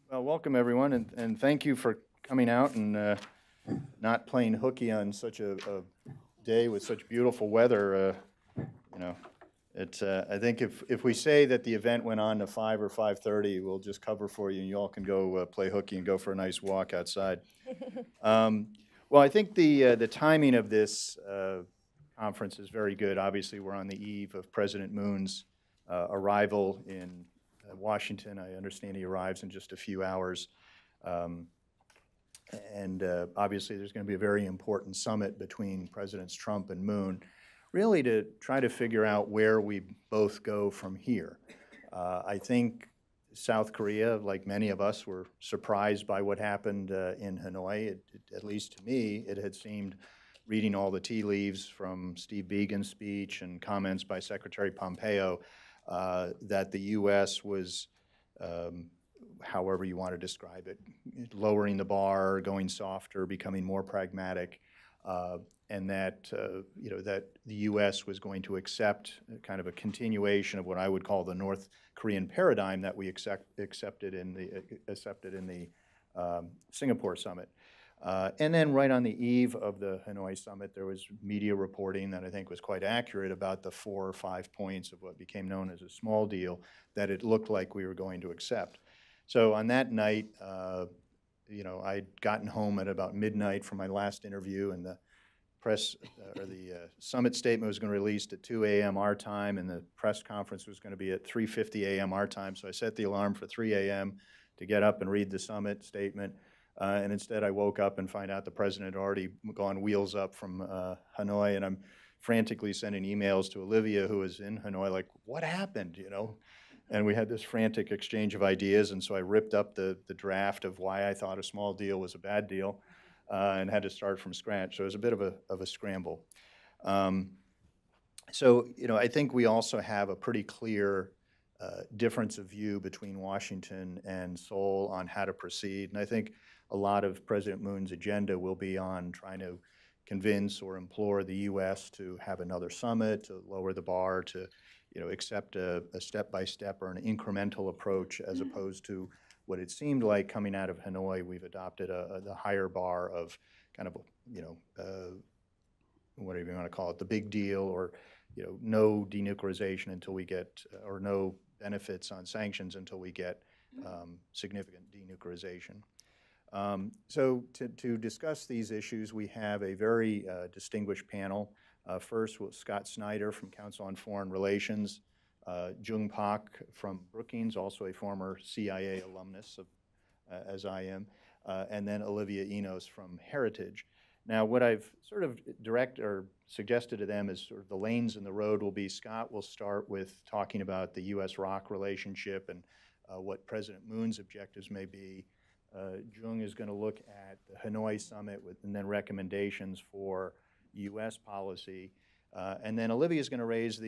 Well, welcome everyone, and thank you for coming out and not playing hooky on such a day with such beautiful weather. You know, I think if we say that the event went on to 5 or 5:30, we'll just cover for you, and you all can go play hooky and go for a nice walk outside. Well, I think the timing of this conference is very good. Obviously, we're on the eve of President Moon's arrival in Washington. I understand he arrives in just a few hours. And obviously, there's going to be a very important summit between Presidents Trump and Moon, really to try to figure out where we both go from here. I think South Korea, like many of us, were surprised by what happened in Hanoi. At least to me, it had seemed, reading all the tea leaves from Steve Biegun's speech and comments by Secretary Pompeo, that the U.S. was, however you want to describe it, lowering the bar, going softer, becoming more pragmatic, and that that the U.S. was going to accept kind of a continuation of what I would call the North Korean paradigm that we accepted in the Singapore summit. And then right on the eve of the Hanoi summit, there was media reporting that I think was quite accurate about the 4 or 5 points of what became known as a small deal that it looked like we were going to accept. So on that night, I'd gotten home at about midnight from my last interview, and the press or the summit statement was going to be released at 2 a.m. our time, and the press conference was going to be at 3:50 a.m. our time. So I set the alarm for 3 a.m. to get up and read the summit statement. And instead, I woke up and find out the president had already gone wheels up from Hanoi, and I'm frantically sending emails to Olivia, who was in Hanoi, like, what happened, And we had this frantic exchange of ideas, and so I ripped up the draft of why I thought a small deal was a bad deal and had to start from scratch. So it was a bit of a scramble. I think we also have a pretty clear difference of view between Washington and Seoul on how to proceed, and I think a lot of President Moon's agenda will be on trying to convince or implore the U.S. to have another summit, to lower the bar, to accept a step-by-step or an incremental approach, as opposed to what it seemed like coming out of Hanoi. We've adopted the higher bar of kind of, whatever you want to call it, the big deal, or no denuclearization until we get, or no benefits on sanctions until we get significant denuclearization. So to discuss these issues, we have a very distinguished panel. First, Scott Snyder from Council on Foreign Relations, Jung Pak from Brookings, also a former CIA alumnus, as I am, and then Olivia Enos from Heritage. Now, what I've sort of suggested to them is sort of the lanes in the road will be, Scott will start with talking about the U.S. ROK relationship and what President Moon's objectives may be. Jung is going to look at the Hanoi summit and then recommendations for U.S. policy. And then Olivia is going to raise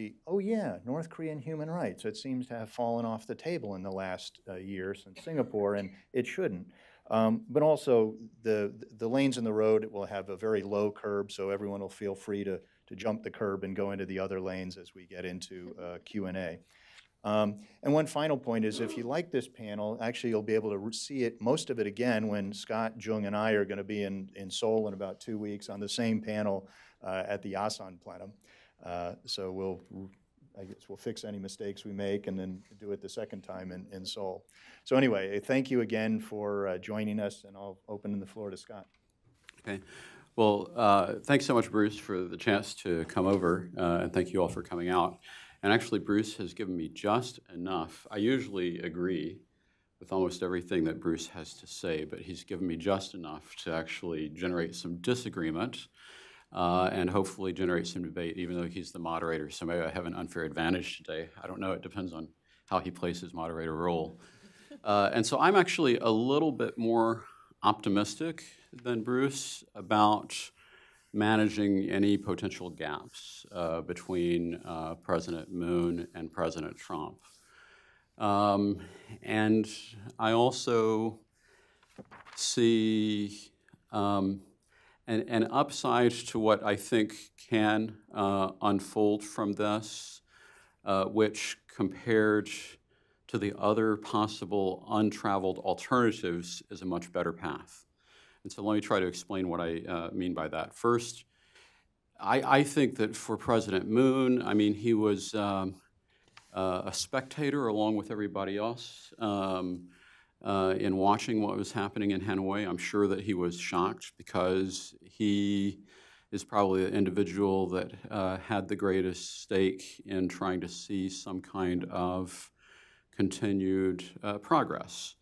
North Korean human rights. It seems to have fallen off the table in the last year since Singapore, and it shouldn't. But also, the lanes in the road will have a very low curb, so everyone will feel free to jump the curb and go into the other lanes as we get into Q&A. And one final point is, if you like this panel, actually you'll be able to see it, most of it again, when Scott, Jung, and I are going to be in Seoul in about 2 weeks on the same panel at the Asan Plenum. So I guess we'll fix any mistakes we make and then do it the second time in Seoul. So anyway, thank you again for joining us, and I'll open the floor to Scott. Okay. Well, thanks so much, Bruce, for the chance to come over, and thank you all for coming out. And actually, Bruce has given me just enough. I usually agree with almost everything that Bruce has to say, but he's given me just enough to actually generate some disagreement and hopefully generate some debate, even though he's the moderator. So maybe I have an unfair advantage today. I don't know. It depends on how he plays his moderator role. And so I'm actually a little bit more optimistic than Bruce about managing any potential gaps between President Moon and President Trump. And I also see an upside to what I think can unfold from this, which compared to the other possible untraveled alternatives is a much better path. And so let me try to explain what I mean by that. First, I think that for President Moon, I mean, he was a spectator along with everybody else in watching what was happening in Hanoi. I'm sure that he was shocked because he is probably the individual that had the greatest stake in trying to see some kind of continued progress.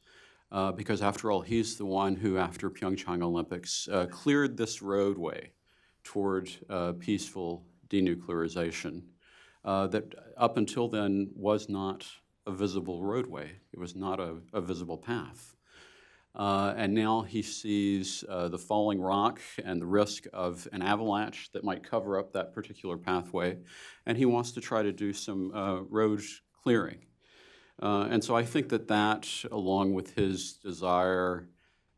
Because after all, he's the one who, after Pyeongchang Olympics, cleared this roadway toward peaceful denuclearization that up until then was not a visible roadway. It was not a visible path. And now he sees the falling rock and the risk of an avalanche that might cover up that particular pathway, and he wants to try to do some road clearing. And so I think that along with his desire,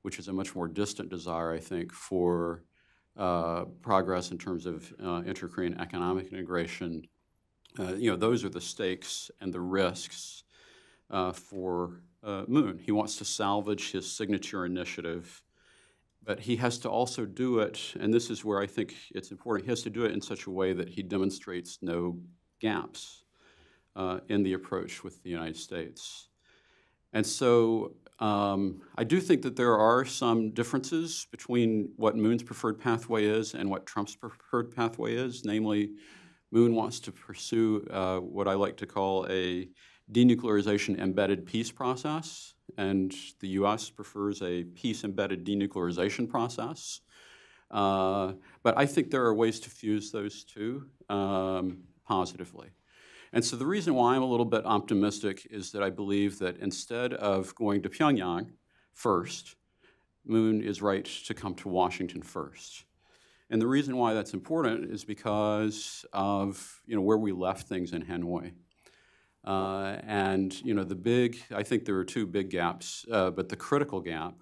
which is a much more distant desire, I think, for progress in terms of inter-Korean economic integration, those are the stakes and the risks for Moon. He wants to salvage his signature initiative, but he has to also do it, and this is where I think it's important, he has to do it in such a way that he demonstrates no gaps in the approach with the United States. And so I do think that there are some differences between what Moon's preferred pathway is and what Trump's preferred pathway is. Namely, Moon wants to pursue what I like to call a denuclearization embedded peace process, and the U.S. prefers a peace-embedded denuclearization process. But I think there are ways to fuse those two positively. And so the reason why I'm a little bit optimistic is that I believe that instead of going to Pyongyang first, Moon is right to come to Washington first. And the reason why that's important is because of where we left things in Hanoi. I think there are two big gaps, but the critical gap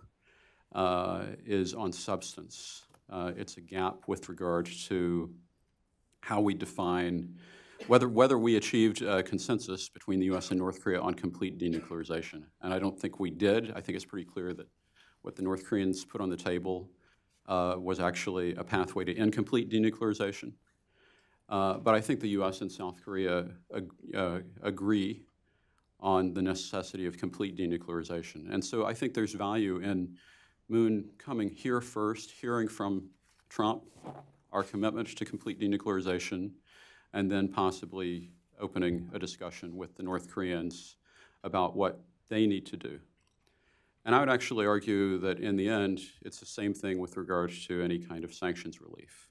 is on substance. It's a gap with regard to how we define whether we achieved consensus between the U.S. and North Korea on complete denuclearization. And I don't think we did. I think it's pretty clear that what the North Koreans put on the table was actually a pathway to incomplete denuclearization. But I think the U.S. and South Korea agree on the necessity of complete denuclearization. And so I think there's value in Moon coming here first, hearing from Trump our commitment to complete denuclearization, and then possibly opening a discussion with the North Koreans about what they need to do. And I would actually argue that in the end, it's the same thing with regards to any kind of sanctions relief.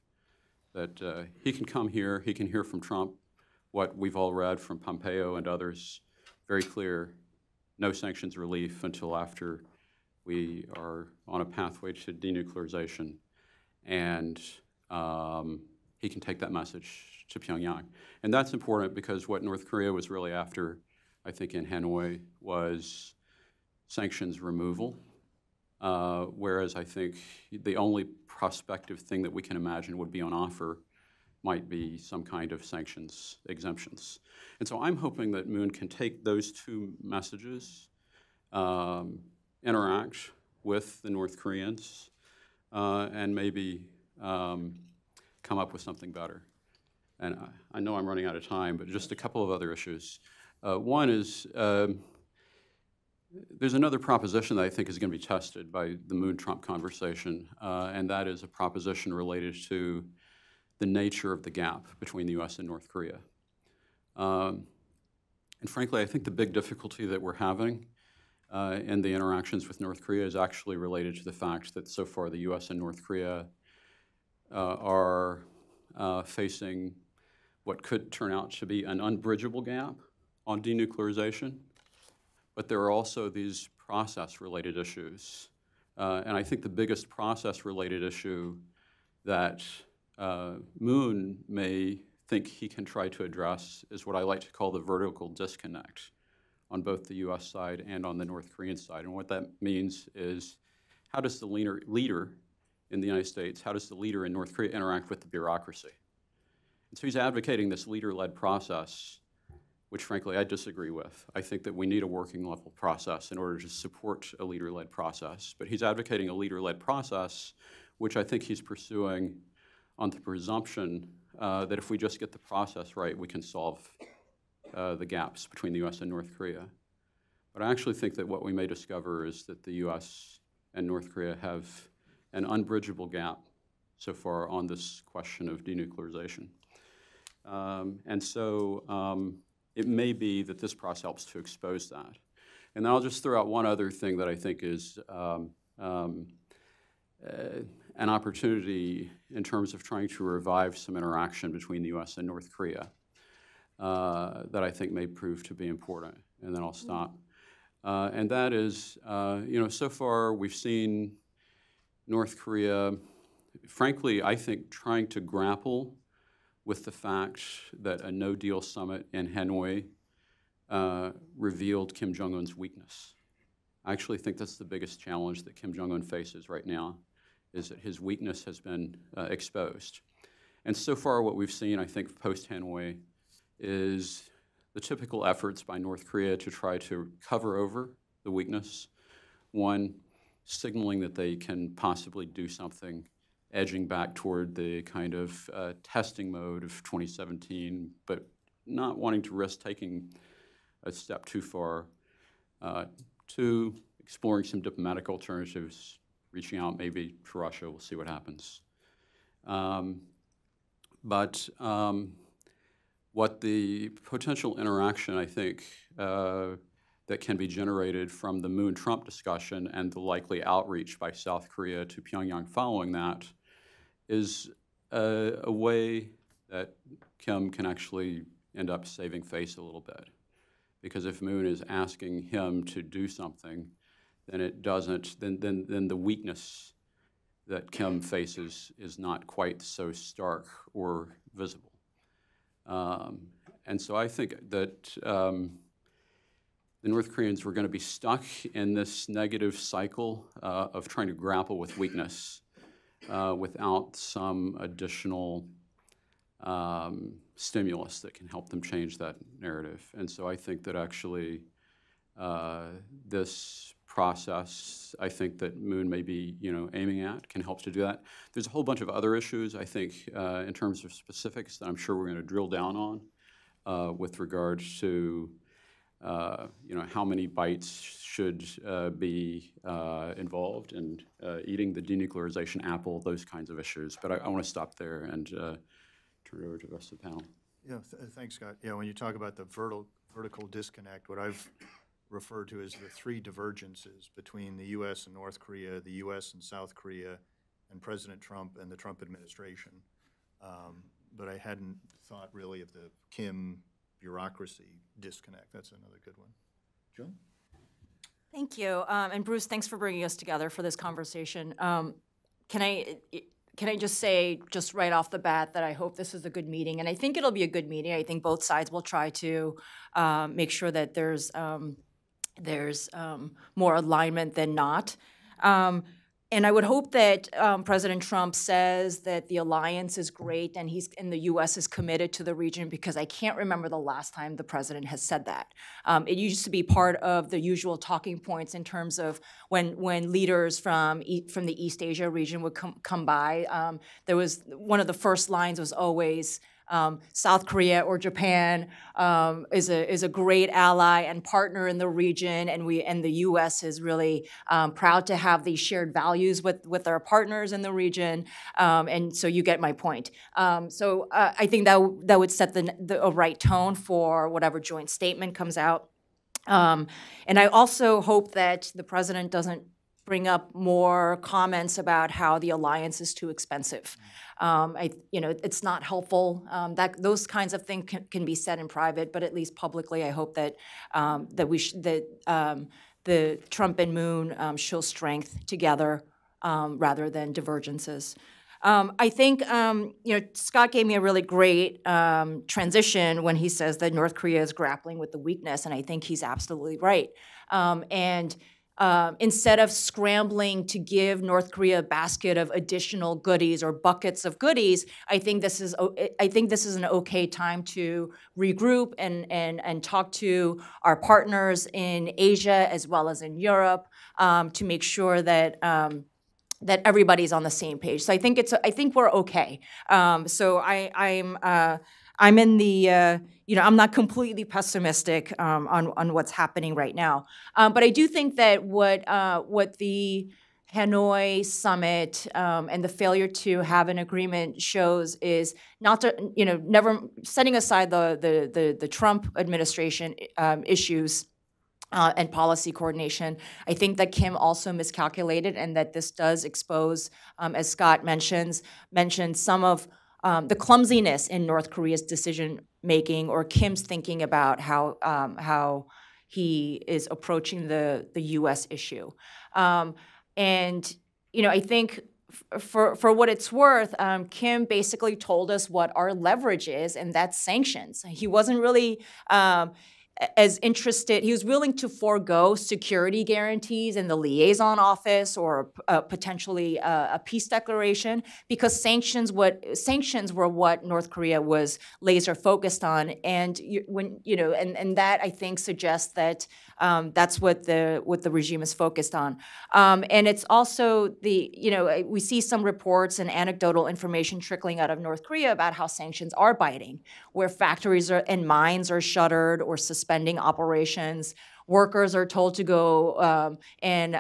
That he can come here, he can hear from Trump what we've all read from Pompeo and others, very clear, no sanctions relief until after we are on a pathway to denuclearization. And he can take that message to Pyongyang. And that's important because what North Korea was really after, I think, in Hanoi was sanctions removal, whereas I think the only prospective thing that we can imagine would be on offer might be some kind of sanctions exemptions. And so I'm hoping that Moon can take those two messages, interact with the North Koreans, and maybe come up with something better. And I know I'm running out of time, but just a couple of other issues. One is there's another proposition that I think is going to be tested by the Moon-Trump conversation, and that is a proposition related to the nature of the gap between the U.S. and North Korea. And frankly, I think the big difficulty that we're having in the interactions with North Korea is actually related to the fact that so far the U.S. and North Korea are facing what could turn out to be an unbridgeable gap on denuclearization. But there are also these process-related issues. And I think the biggest process-related issue that Moon may think he can try to address is what I like to call the vertical disconnect on both the U.S. side and on the North Korean side. And what that means is, how does the leader in the United States, how does the leader in North Korea interact with the bureaucracy? And so he's advocating this leader-led process, which frankly I disagree with. I think that we need a working level process in order to support a leader-led process. But he's advocating a leader-led process, which I think he's pursuing on the presumption that if we just get the process right, we can solve the gaps between the U.S. and North Korea. But I actually think that what we may discover is that the U.S. and North Korea have an unbridgeable gap so far on this question of denuclearization. And so it may be that this process helps to expose that. And then I'll just throw out one other thing that I think is an opportunity in terms of trying to revive some interaction between the U.S. and North Korea that I think may prove to be important. And then I'll stop. And that is, so far we've seen North Korea, frankly, I think, trying to grapple with the fact that a no-deal summit in Hanoi revealed Kim Jong-un's weakness. I actually think that's the biggest challenge that Kim Jong-un faces right now, is that his weakness has been exposed. And so far what we've seen, I think, post-Hanoi is the typical efforts by North Korea to try to cover over the weakness. One, signaling that they can possibly do something, edging back toward the kind of testing mode of 2017, but not wanting to risk taking a step too far. Two, exploring some diplomatic alternatives, reaching out maybe to Russia. We'll see what happens. What the potential interaction, I think, that can be generated from the Moon-Trump discussion and the likely outreach by South Korea to Pyongyang following that is a way that Kim can actually end up saving face a little bit. Because if Moon is asking him to do something, then it doesn't, then the weakness that Kim faces is not quite so stark or visible. And so I think that the North Koreans were going to be stuck in this negative cycle of trying to grapple with weakness without some additional stimulus that can help them change that narrative. And so I think that actually this process, I think that Moon may be aiming at, can help to do that. There's a whole bunch of other issues, I think, in terms of specifics that I'm sure we're going to drill down on with regards to how many bites should be involved in eating the denuclearization apple, those kinds of issues. But I want to stop there and turn it over to the rest of the panel. Yeah, thanks, Scott. Yeah, when you talk about the vertical disconnect, what I've referred to as the three divergences between the U.S. and North Korea, the U.S. and South Korea, and President Trump and the Trump administration. But I hadn't thought really of the Kim bureaucracy disconnect. That's another good one. Joan? Thank you. And Bruce, thanks for bringing us together for this conversation. Can I just say, just right off the bat, that I hope this is a good meeting, and I think it'll be a good meeting. I think both sides will try to make sure that there's more alignment than not. And I would hope that President Trump says that the alliance is great and the U.S. is committed to the region, because I can't remember the last time the president has said that. It used to be part of the usual talking points in terms of when leaders from the East Asia region would come by. There was one of the first lines was always, South Korea or Japan is a great ally and partner in the region, and the U.S. is really proud to have these shared values with our partners in the region, and so you get my point. So I think that would set a right tone for whatever joint statement comes out, and I also hope that the president doesn't bring up more comments about how the alliance is too expensive. It's not helpful. Those kinds of things can be said in private, but at least publicly, I hope that the Trump and Moon show strength together rather than divergences. I think Scott gave me a really great transition when he says that North Korea is grappling with the weakness, and I think he's absolutely right. And instead of scrambling to give North Korea a basket of additional goodies or buckets of goodies, I think this is an okay time to regroup and talk to our partners in Asia as well as in Europe to make sure that that everybody's on the same page. So I think we're okay. So I'm in the I'm not completely pessimistic on what's happening right now. But I do think that what the Hanoi Summit and the failure to have an agreement shows is not to never setting aside the Trump administration issues. And policy coordination. I think that Kim also miscalculated, and that this does expose, as Scott mentioned some of the clumsiness in North Korea's decision making, or Kim's thinking about how he is approaching the U.S. issue. And I think for what it's worth, Kim basically told us what our leverage is, and that's sanctions. He wasn't really as interested. He was willing to forego security guarantees in the liaison office or potentially a peace declaration, because sanctions were what North Korea was laser focused on, and that I think suggests that that's what the regime is focused on, and it's also we see some reports and anecdotal information trickling out of North Korea about how sanctions are biting, where factories and mines are shuttered or suspending operations. Workers are told to go and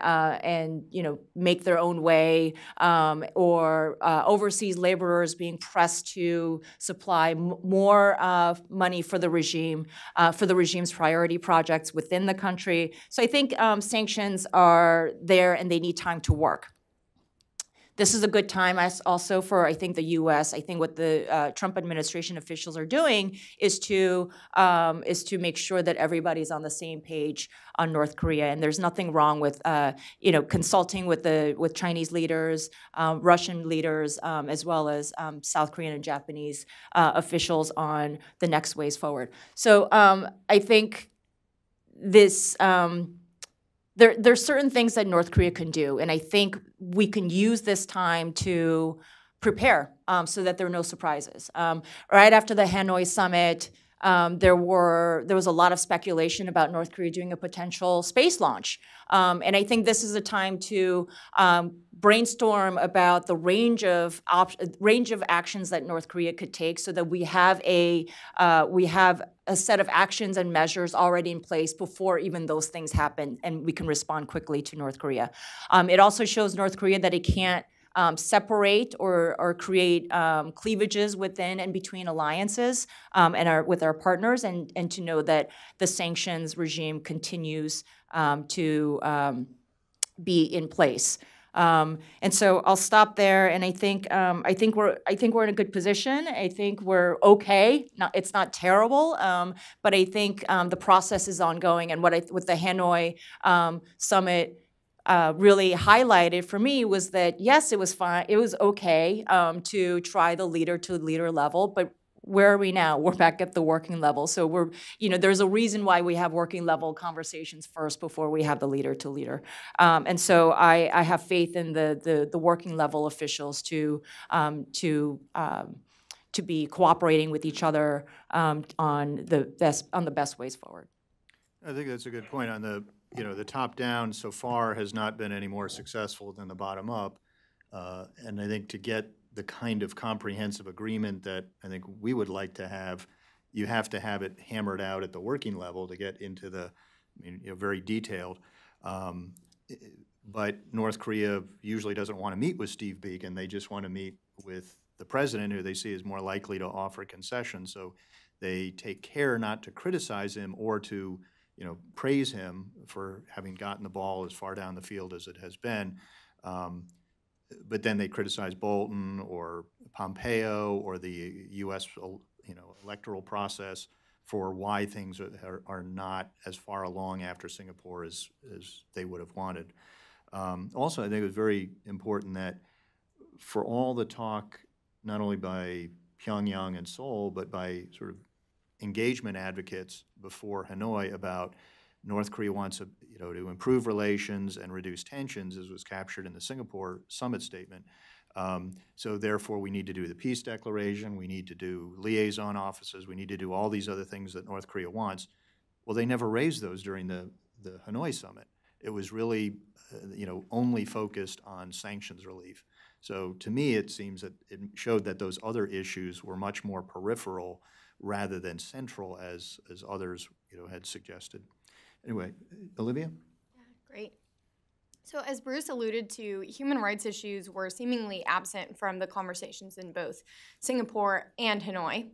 make their own way, or overseas laborers being pressed to supply more money for the regime, for the regime's priority projects within the country. So I think sanctions are there and they need time to work. This is a good time also for, I think, the U.S. I think what the Trump administration officials are doing is to make sure that everybody's on the same page on North Korea. And there's nothing wrong with consulting with Chinese leaders, Russian leaders, as well as South Korean and Japanese officials on the next ways forward. So I think this. There's certain things that North Korea can do, and I think we can use this time to prepare so that there are no surprises. Right after the Hanoi Summit, there was a lot of speculation about North Korea doing a potential space launch, and I think this is a time to brainstorm about the range of actions that North Korea could take, so that we have a set of actions and measures already in place before even those things happen, and we can respond quickly to North Korea. It also shows North Korea that it can't separate or create cleavages within and between alliances and with our partners, and to know that the sanctions regime continues to be in place. And so I'll stop there, and I think we're in a good position. I think we're okay. It's not terrible, but I think the process is ongoing. And what the Hanoi Summit really highlighted for me was that yes, it was fine. It was okay to try the leader-to-leader level, but where are we now? We're back at the working level. So there's a reason why we have working level conversations first before we have the leader-to-leader. And so I have faith in the working level officials to be cooperating with each other on the best ways forward. I think that's a good point. On the top down so far has not been any more successful than the bottom up, and I think to get the kind of comprehensive agreement that I think we would like to have, you have to have it hammered out at the working level to get into the very detailed. But North Korea usually doesn't want to meet with Steve Biegun. They just want to meet with the president, who they see is more likely to offer concessions. So they take care not to criticize him or to praise him for having gotten the ball as far down the field as it has been. But then they criticize Bolton or Pompeo or the U.S. electoral process for why things are not as far along after Singapore as they would have wanted. Also, I think it was very important that for all the talk, not only by Pyongyang and Seoul, but by sort of engagement advocates before Hanoi about North Korea wants to improve relations and reduce tensions, as was captured in the Singapore Summit statement. So therefore, we need to do the peace declaration, we need to do liaison offices, we need to do all these other things that North Korea wants. Well, they never raised those during the Hanoi Summit. It was really, only focused on sanctions relief. So to me, it seems that it showed that those other issues were much more peripheral rather than central, as others, had suggested. Anyway, Olivia? Yeah, great. So as Bruce alluded to, human rights issues were seemingly absent from the conversations in both Singapore and Hanoi.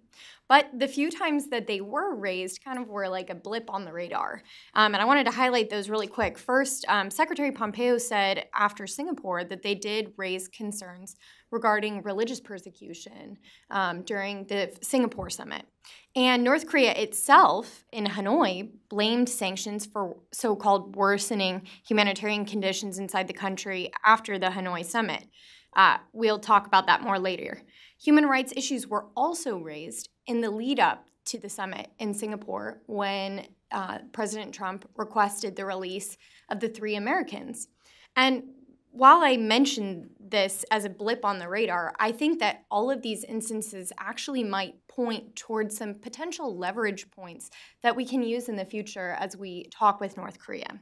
But the few times that they were raised kind of were like a blip on the radar. And I wanted to highlight those really quick. First, Secretary Pompeo said after Singapore that they did raise concerns regarding religious persecution during the Singapore summit. And North Korea itself, in Hanoi, blamed sanctions for so-called worsening humanitarian conditions inside the country after the Hanoi summit. We'll talk about that more later. Human rights issues were also raised in the lead-up to the summit in Singapore when President Trump requested the release of the 3 Americans. And while I mentioned this as a blip on the radar, I think that all of these instances actually might point towards some potential leverage points that we can use in the future as we talk with North Korea.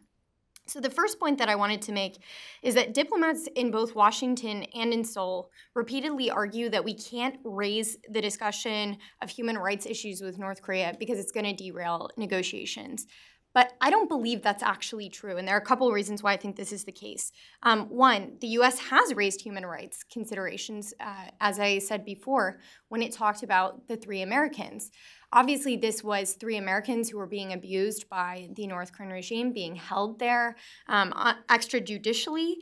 So the first point that I wanted to make is that diplomats in both Washington and in Seoul repeatedly argue that we can't raise the discussion of human rights issues with North Korea because it's going to derail negotiations. But I don't believe that's actually true, and there are a couple of reasons why I think this is the case. One, the U.S. has raised human rights considerations, as I said before, when it talked about the 3 Americans. Obviously, this was 3 Americans who were being abused by the North Korean regime, being held there extrajudicially.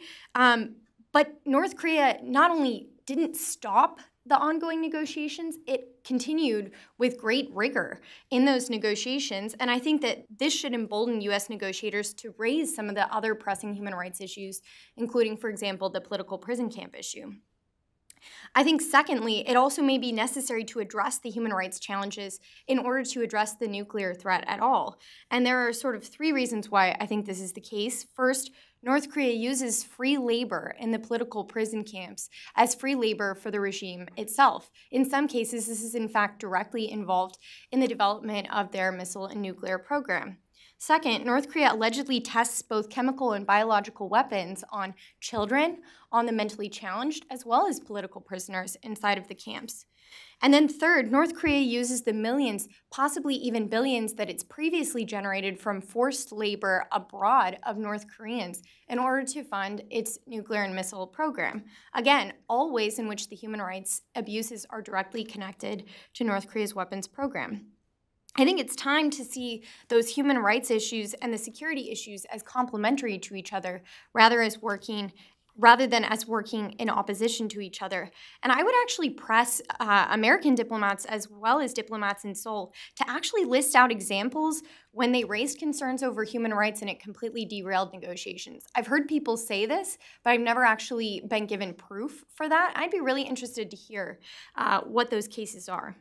But North Korea not only didn't stop the ongoing negotiations, it continued with great rigor in those negotiations. And I think that this should embolden U.S. negotiators to raise some of the other pressing human rights issues, including, for example, the political prison camp issue. I think, secondly, it also may be necessary to address the human rights challenges in order to address the nuclear threat at all. And there are sort of 3 reasons why I think this is the case. First, North Korea uses free labor in the political prison camps as free labor for the regime itself. In some cases, this is in fact directly involved in the development of their missile and nuclear program. Second, North Korea allegedly tests both chemical and biological weapons on children, on the mentally challenged, as well as political prisoners inside of the camps. And then third, North Korea uses the millions, possibly even billions, that it's previously generated from forced labor abroad of North Koreans in order to fund its nuclear and missile program. Again, all ways in which the human rights abuses are directly connected to North Korea's weapons program. I think it's time to see those human rights issues and the security issues as complementary to each other rather than as working in opposition to each other. And I would actually press American diplomats as well as diplomats in Seoul to actually list out examples when they raised concerns over human rights and it completely derailed negotiations. I've heard people say this, but I've never actually been given proof for that. I'd be really interested to hear what those cases are.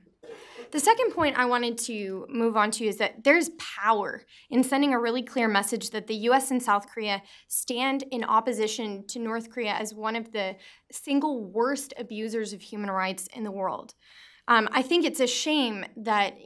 The second point I wanted to move on to is that there's power in sending a really clear message that the U.S. and South Korea stand in opposition to North Korea as one of the single worst abusers of human rights in the world. I think it's a shame that,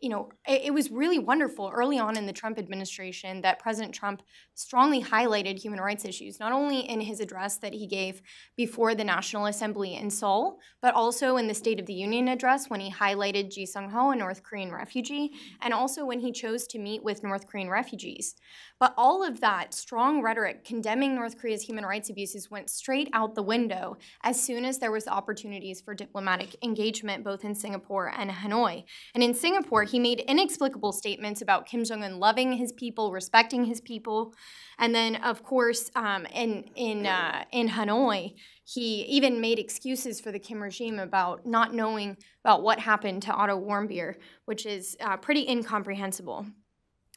it was really wonderful early on in the Trump administration that President Trump strongly highlighted human rights issues, not only in his address that he gave before the National Assembly in Seoul, but also in the State of the Union address when he highlighted Ji Sung-ho, a North Korean refugee, and also when he chose to meet with North Korean refugees. But all of that strong rhetoric condemning North Korea's human rights abuses went straight out the window as soon as there was opportunities for diplomatic engagement both in Singapore and Hanoi. And in Singapore, he made inexplicable statements about Kim Jong-un loving his people, respecting his people. And then, of course, in Hanoi, he even made excuses for the Kim regime about not knowing about what happened to Otto Warmbier, which is pretty incomprehensible.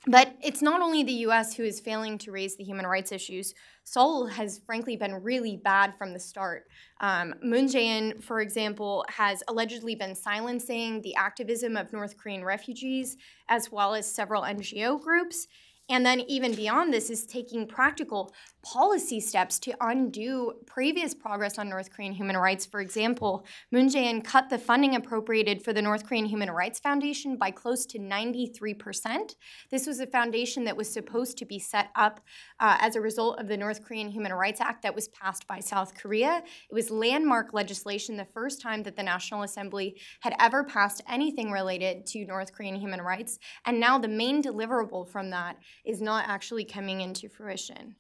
But it's not only the U.S. who is failing to raise the human rights issues. Seoul has, frankly, been really bad from the start. Moon Jae-in, for example, has allegedly been silencing the activism of North Korean refugees, as well as several NGO groups. And then even beyond this is taking practical policy steps to undo previous progress on North Korean human rights. For example, Moon Jae-in cut the funding appropriated for the North Korean Human Rights Foundation by close to 93%. This was a foundation that was supposed to be set up as a result of the North Korean Human Rights Act that was passed by South Korea. It was landmark legislation, the first time that the National Assembly had ever passed anything related to North Korean human rights. And now the main deliverable from that is not actually coming into fruition.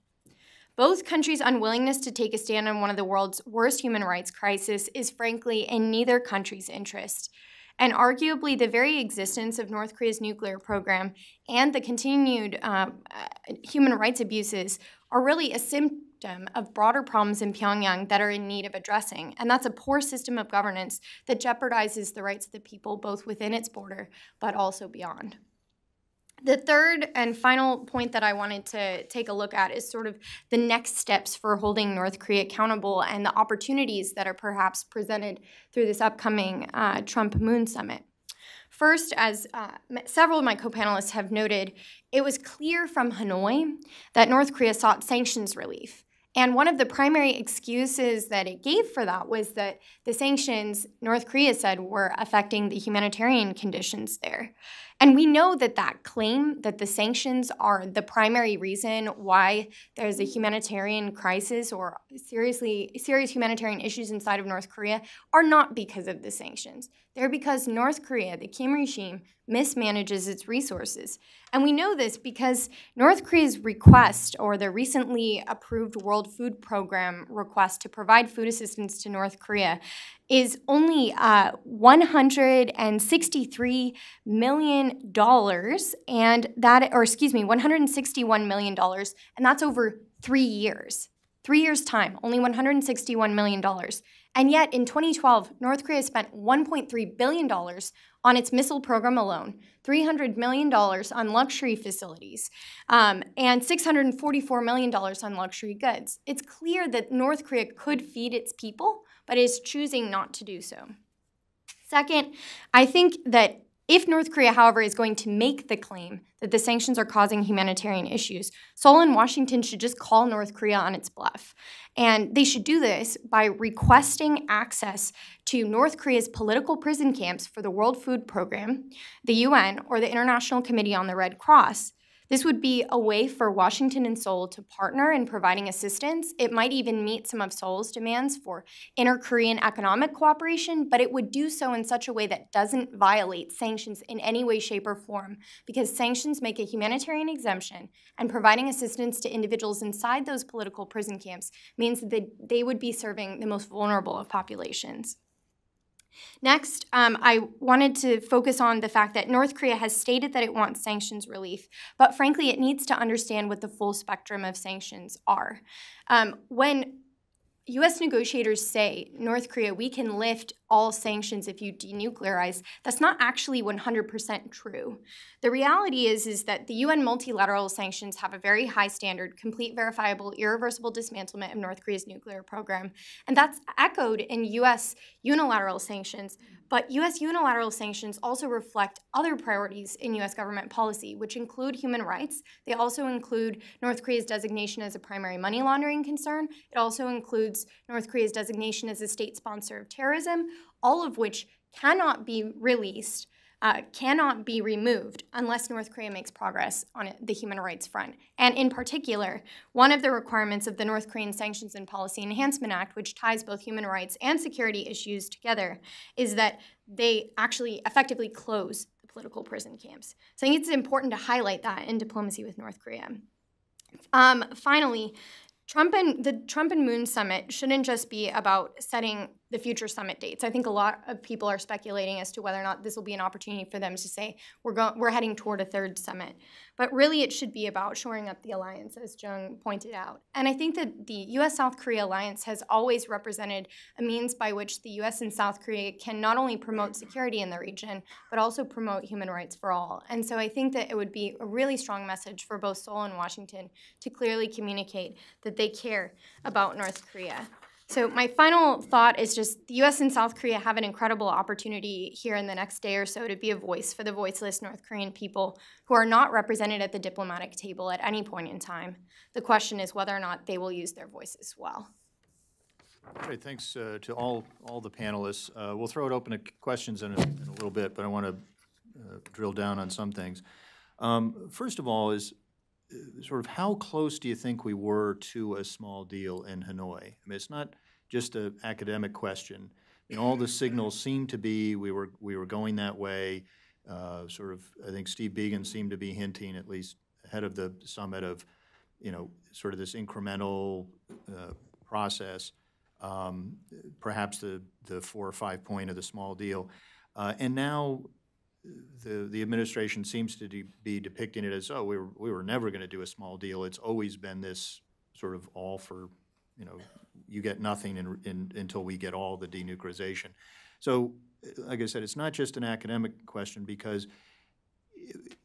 Both countries' unwillingness to take a stand on one of the world's worst human rights crises is frankly in neither country's interest. And arguably, the very existence of North Korea's nuclear program and the continued human rights abuses are really a symptom of broader problems in Pyongyang that are in need of addressing. And that's a poor system of governance that jeopardizes the rights of the people both within its border but also beyond. The third and final point that I wanted to take a look at is sort of the next steps for holding North Korea accountable and the opportunities that are perhaps presented through this upcoming Trump-Moon Summit. First, as several of my co-panelists have noted, it was clear from Hanoi that North Korea sought sanctions relief. And one of the primary excuses that it gave for that was that the sanctions, North Korea said, were affecting the humanitarian conditions there. And we know that that claim that the sanctions are the primary reason why there's a humanitarian crisis or serious humanitarian issues inside of North Korea are not because of the sanctions. They're because North Korea, the Kim regime, mismanages its resources. And we know this because North Korea's request, or the recently approved World Food Program request to provide food assistance to North Korea, is only $163 million, and that, or excuse me, $161 million, and that's over 3 years. 3 years' time, only $161 million. And yet, in 2012, North Korea spent $1.3 billion on its missile program alone, $300 million on luxury facilities, and $644 million on luxury goods. It's clear that North Korea could feed its people, but is choosing not to do so. Second, I think that if North Korea, however, is going to make the claim that the sanctions are causing humanitarian issues, Seoul and Washington should just call North Korea on its bluff. And they should do this by requesting access to North Korea's political prison camps for the World Food Program, the UN, or the International Committee on the Red Cross. This would be a way for Washington and Seoul to partner in providing assistance. It might even meet some of Seoul's demands for inter-Korean economic cooperation, but it would do so in such a way that doesn't violate sanctions in any way, shape, or form, because sanctions make a humanitarian exemption, and providing assistance to individuals inside those political prison camps means that they would be serving the most vulnerable of populations. Next, I wanted to focus on the fact that North Korea has stated that it wants sanctions relief, but frankly, it needs to understand what the full spectrum of sanctions are. When U.S. negotiators say, North Korea, we can lift all sanctions if you denuclearize, that's not actually 100% true. The reality is that the UN multilateral sanctions have a very high standard, complete, verifiable, irreversible dismantlement of North Korea's nuclear program. And that's echoed in U.S. unilateral sanctions. But U.S. unilateral sanctions also reflect other priorities in U.S. government policy, which include human rights. They also include North Korea's designation as a primary money laundering concern. It also includes North Korea's designation as a state sponsor of terrorism, all of which cannot be released, cannot be removed unless North Korea makes progress on the human rights front. And in particular, one of the requirements of the North Korean Sanctions and Policy Enhancement Act, which ties both human rights and security issues together, is that they actually effectively close the political prison camps. So I think it's important to highlight that in diplomacy with North Korea. Finally, the Trump and Moon Summit shouldn't just be about setting the future summit dates. I think a lot of people are speculating as to whether or not this will be an opportunity for them to say, we're heading toward a third summit. But really, it should be about shoring up the alliance, as Jung pointed out. And I think that the U.S.-South Korea alliance has always represented a means by which the U.S. and South Korea can not only promote security in the region, but also promote human rights for all. And so I think that it would be a really strong message for both Seoul and Washington to clearly communicate that they care about North Korea. So my final thought is just the U.S. and South Korea have an incredible opportunity here in the next day or so to be a voice for the voiceless North Korean people who are not represented at the diplomatic table at any point in time. The question is whether or not they will use their voices well. Great, thanks to all the panelists. We'll throw it open to questions in a little bit, but I want to drill down on some things. First of all is sort of how close do you think we were to a small deal in Hanoi? I mean, it's not just an academic question. You know, all the signals seem to be we were going that way. Sort of, I think Steve Biegun seemed to be hinting, at least ahead of the summit, of, you know, sort of this incremental process. Perhaps the 4 or 5 point of the small deal, and now the administration seems to be depicting it as, oh, we were never going to do a small deal. It's always been this sort of all for, you know, you get nothing until we get all the denuclearization. So, like I said, it's not just an academic question, because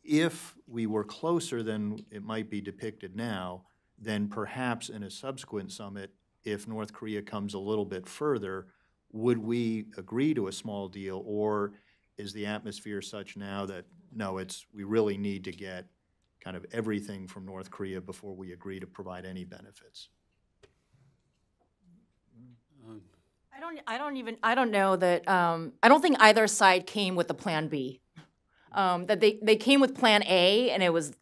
if we were closer than it might be depicted now, then perhaps in a subsequent summit, if North Korea comes a little bit further, would we agree to a small deal, or is the atmosphere such now that, no, we really need to get kind of everything from North Korea before we agree to provide any benefits? I don't know that, I don't think either side came with a plan B. That they came with plan A, and it wasn't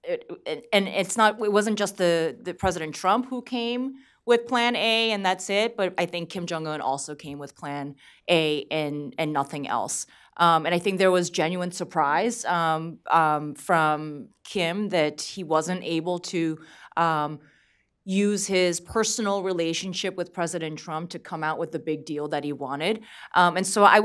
just the President Trump who came with plan A and that's it, but I think Kim Jong-un also came with plan A and nothing else. And I think there was genuine surprise from Kim that he wasn't able to use his personal relationship with President Trump to come out with the big deal that he wanted. So I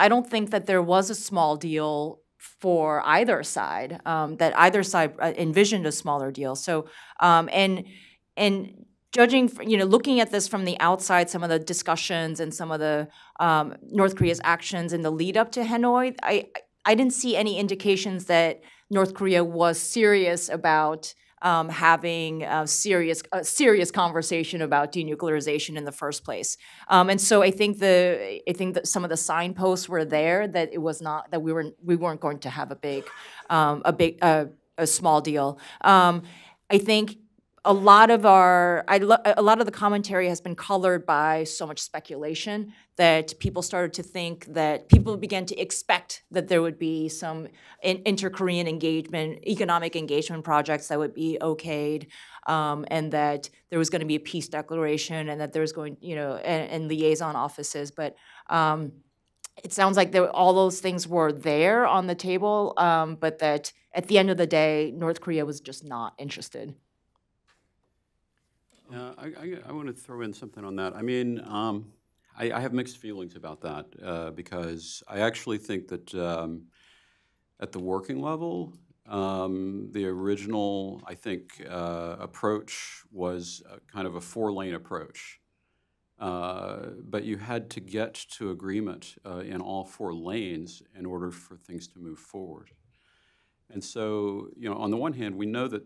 don't think that there was a small deal for either side, that either side envisioned a smaller deal. So, and judging, looking at this from the outside, some of the discussions and some of the North Korea's actions in the lead up to Hanoi, I didn't see any indications that North Korea was serious about having a serious conversation about denuclearization in the first place, and so I think that some of the signposts were there that it was not that we weren't going to have a small deal. I think a lot of the commentary has been colored by so much speculation that people began to expect that there would be some inter-Korean engagement, economic engagement projects that would be okayed, and that there was going to be a peace declaration, and that there was going, and liaison offices. But it sounds like all those things were there on the table, but that at the end of the day, North Korea was just not interested. I want to throw in something on that. I mean, I have mixed feelings about that because I actually think that at the working level, the original, I think, approach was kind of a 4-lane approach. But you had to get to agreement in all 4 lanes in order for things to move forward. And so, on the one hand, we know that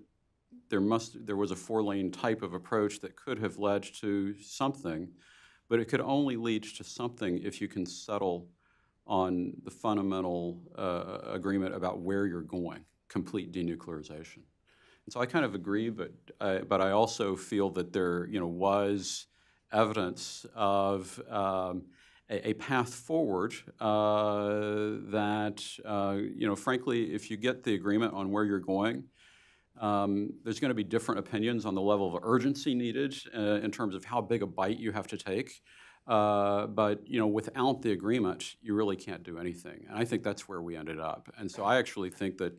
there was a 4-lane type of approach that could have led to something, but it could only lead to something if you can settle on the fundamental agreement about where you're going, complete denuclearization. And so I kind of agree, but I also feel that there was evidence of a path forward that frankly, if you get the agreement on where you're going, there's going to be different opinions on the level of urgency needed in terms of how big a bite you have to take. But without the agreement, you really can't do anything. And I think that's where we ended up. And so I actually think that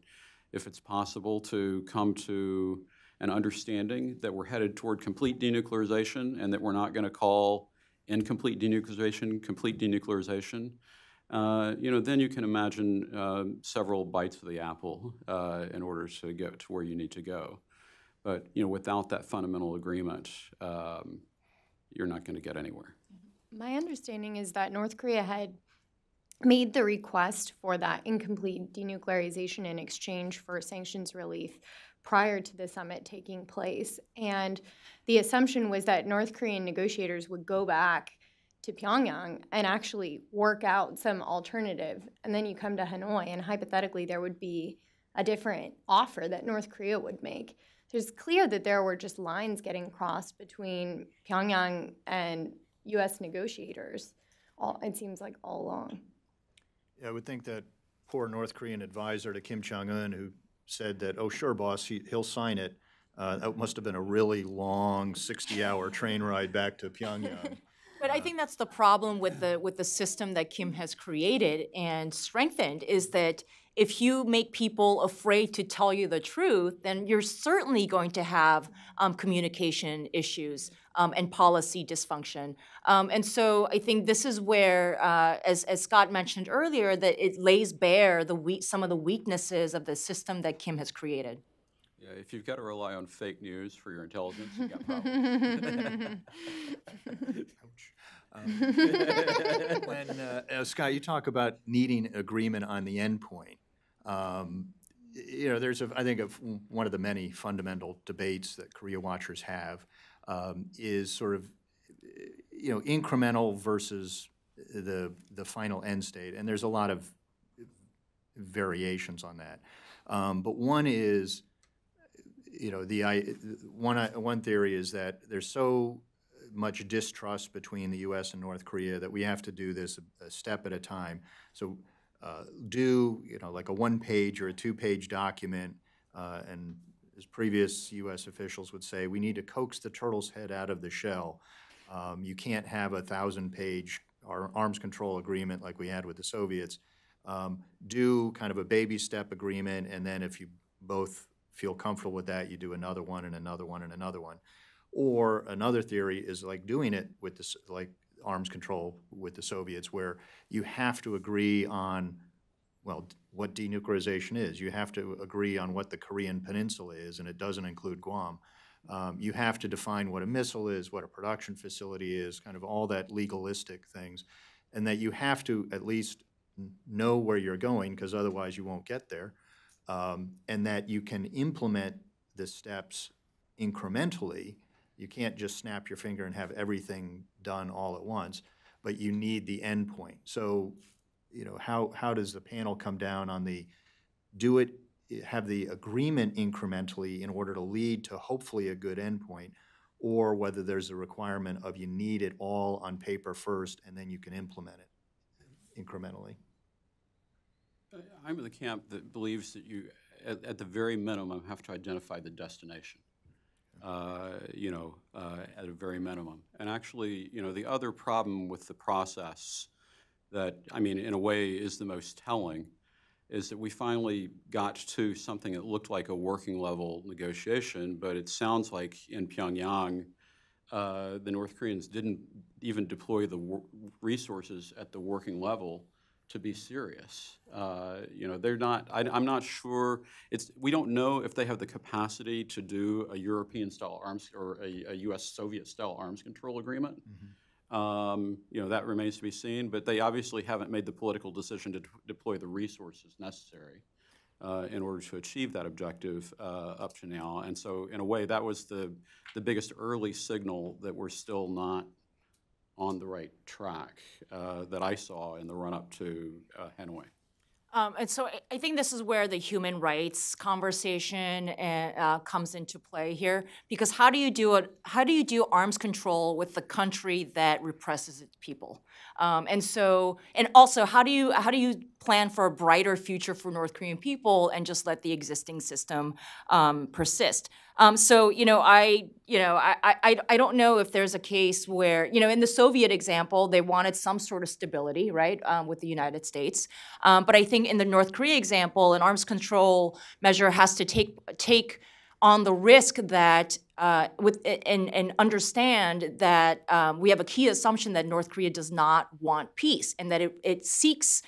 if it's possible to come to an understanding that we're headed toward complete denuclearization and that we're not going to call incomplete denuclearization complete denuclearization, then you can imagine several bites of the apple in order to get to where you need to go. But without that fundamental agreement, you're not going to get anywhere. My understanding is that North Korea had made the request for that incomplete denuclearization in exchange for sanctions relief prior to the summit taking place. And the assumption was that North Korean negotiators would go back to Pyongyang and actually work out some alternative. And then you come to Hanoi, and hypothetically there would be a different offer that North Korea would make. So it's clear that there were just lines getting crossed between Pyongyang and U.S. negotiators, it seems like all along. Yeah, I would think that poor North Korean advisor to Kim Jong-un, who said that, oh, sure, boss, he'll sign it. That must have been a really long 60-hour train ride back to Pyongyang. But I think that's the problem with the system that Kim has created and strengthened, is that if you make people afraid to tell you the truth, then you're certainly going to have communication issues and policy dysfunction. And so I think this is where, as Scott mentioned earlier, that it lays bare some of the weaknesses of the system that Kim has created. Yeah, if you've got to rely on fake news for your intelligence, you've got problems. When Scott, you talk about needing agreement on the end point. You know, there's I think one of the many fundamental debates that Korea watchers have is sort of, you know, incremental versus the final end state, and there's a lot of variations on that. But one is, you know, one theory is that there's so much distrust between the U.S. and North Korea that we have to do this a step at a time. So do, you know, like a one-page or a two-page document, and as previous U.S. officials would say, we need to coax the turtle's head out of the shell. You can't have a 1,000-page arms control agreement like we had with the Soviets. Do kind of a baby step agreement, and then if you both feel comfortable with that, you do another one and another one and another one. Or another theory is like doing it with this, like arms control with the Soviets, where you have to agree on, well, what denuclearization is. You have to agree on what the Korean Peninsula is, and it doesn't include Guam. You have to define what a missile is, what a production facility is, kind of all that legalistic things, and that you have to at least know where you're going, because otherwise you won't get there, and that you can implement the steps incrementally. You can't just snap your finger and have everything done all at once, but you need the end point. So, you know, how does the panel come down on the have the agreement incrementally in order to lead to hopefully a good end point, or whether there's a requirement of you need it all on paper first and then you can implement it incrementally? I'm in the camp that believes that you, at the very minimum, have to identify the destination. You know, at a very minimum. And actually, you know, the other problem with the process that, I mean, in a way is the most telling is that we finally got to something that looked like a working level negotiation, but it sounds like in Pyongyang, the North Koreans didn't even deploy the resources at the working level to be serious. You know, they're not, I'm not sure, we don't know if they have the capacity to do a European-style arms or a U.S.-Soviet-style arms control agreement. Mm-hmm. You know, that remains to be seen, but they obviously haven't made the political decision to deploy the resources necessary in order to achieve that objective up to now. And so, in a way, that was the biggest early signal that we're still not on the right track that I saw in the run-up to Hanoi. And so I think this is where the human rights conversation comes into play here, because how do you do arms control with the country that represses its people? And also, how do you plan for a brighter future for North Korean people and just let the existing system persist? So, you know, I don't know if there's a case where, you know, in the Soviet example, they wanted some sort of stability, right, with the United States. But I think in the North Korea example, an arms control measure has to take on the risk that and understand that we have a key assumption that North Korea does not want peace, and that it seeks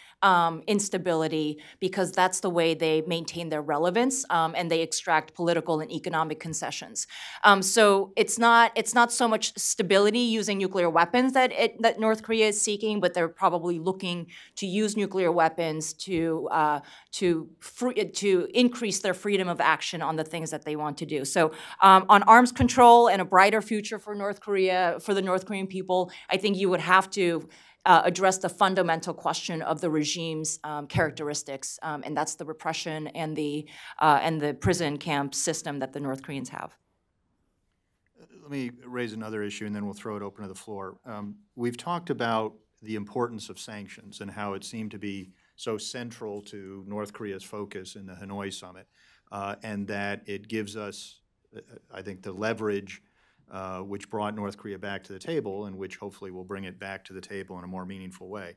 instability because that's the way they maintain their relevance and they extract political and economic concessions. So it's not so much stability using nuclear weapons that North Korea is seeking, but they're probably looking to use nuclear weapons to increase their freedom of action on the things that they want to do. So on arms control and a brighter future for North Korea, for the North Korean people, I think you would have to address the fundamental question of the regime's characteristics, and that's the repression and the prison camp system that the North Koreans have. Let me raise another issue, and then we'll throw it open to the floor. We've talked about the importance of sanctions and how it seemed to be so central to North Korea's focus in the Hanoi Summit, and that it gives us, I think, the leverage which brought North Korea back to the table and which hopefully will bring it back to the table in a more meaningful way.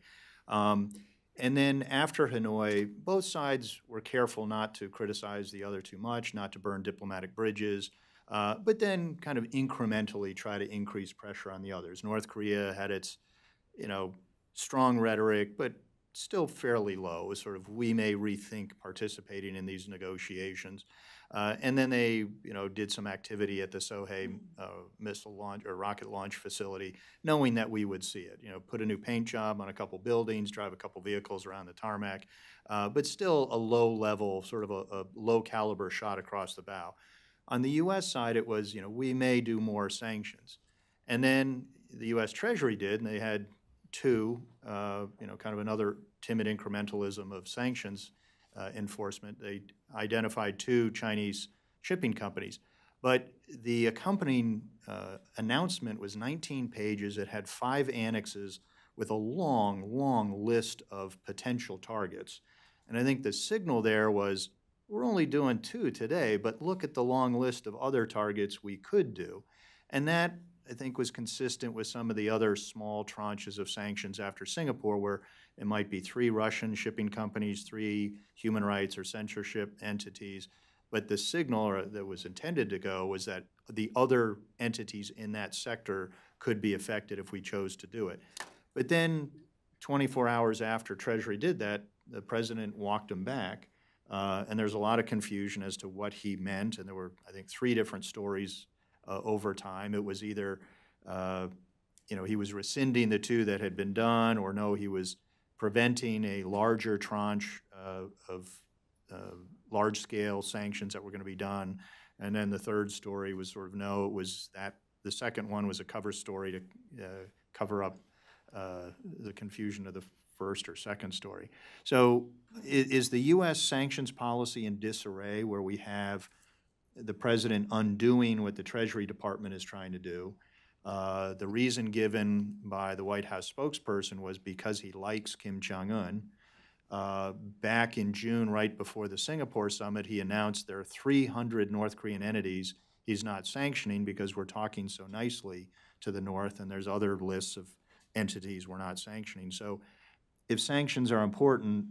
And then after Hanoi, both sides were careful not to criticize the other too much, not to burn diplomatic bridges, but then kind of incrementally try to increase pressure on the others. North Korea had its, strong rhetoric, but still fairly low. It was sort of, we may rethink participating in these negotiations. And then they, did some activity at the Sohae missile launch or rocket launch facility, knowing that we would see it. Put a new paint job on a couple buildings, drive a couple vehicles around the tarmac, but still a low level, sort of a low caliber shot across the bow. On the U.S. side, it was, we may do more sanctions. And then the U.S. Treasury did, and they had two, kind of another timid incrementalism of sanctions enforcement. They identified two Chinese shipping companies. But the accompanying announcement was 19 pages. It had 5 annexes with a long, long list of potential targets. And I think the signal there was, we're only doing 2 today, but look at the long list of other targets we could do. And that, I think, was consistent with some of the other small tranches of sanctions after Singapore, where it might be 3 Russian shipping companies, 3 human rights or censorship entities. But the signal that was intended to go was that the other entities in that sector could be affected if we chose to do it. But then 24 hours after Treasury did that, the president walked them back. And there's a lot of confusion as to what he meant. And there were, I think, 3 different stories over time. It was either, he was rescinding the 2 that had been done, or no, he was preventing a larger tranche of large-scale sanctions that were going to be done. And then the third story was sort of, no, it was that the second one was a cover story to cover up the confusion of the first or second story. So is the U.S. sanctions policy in disarray, where we have the president undoing what the Treasury Department is trying to do? The reason given by the White House spokesperson was because he likes Kim Jong-un. Back in June, right before the Singapore summit, he announced there are 300 North Korean entities he's not sanctioning because we're talking so nicely to the North, and there's other lists of entities we're not sanctioning. So if sanctions are important,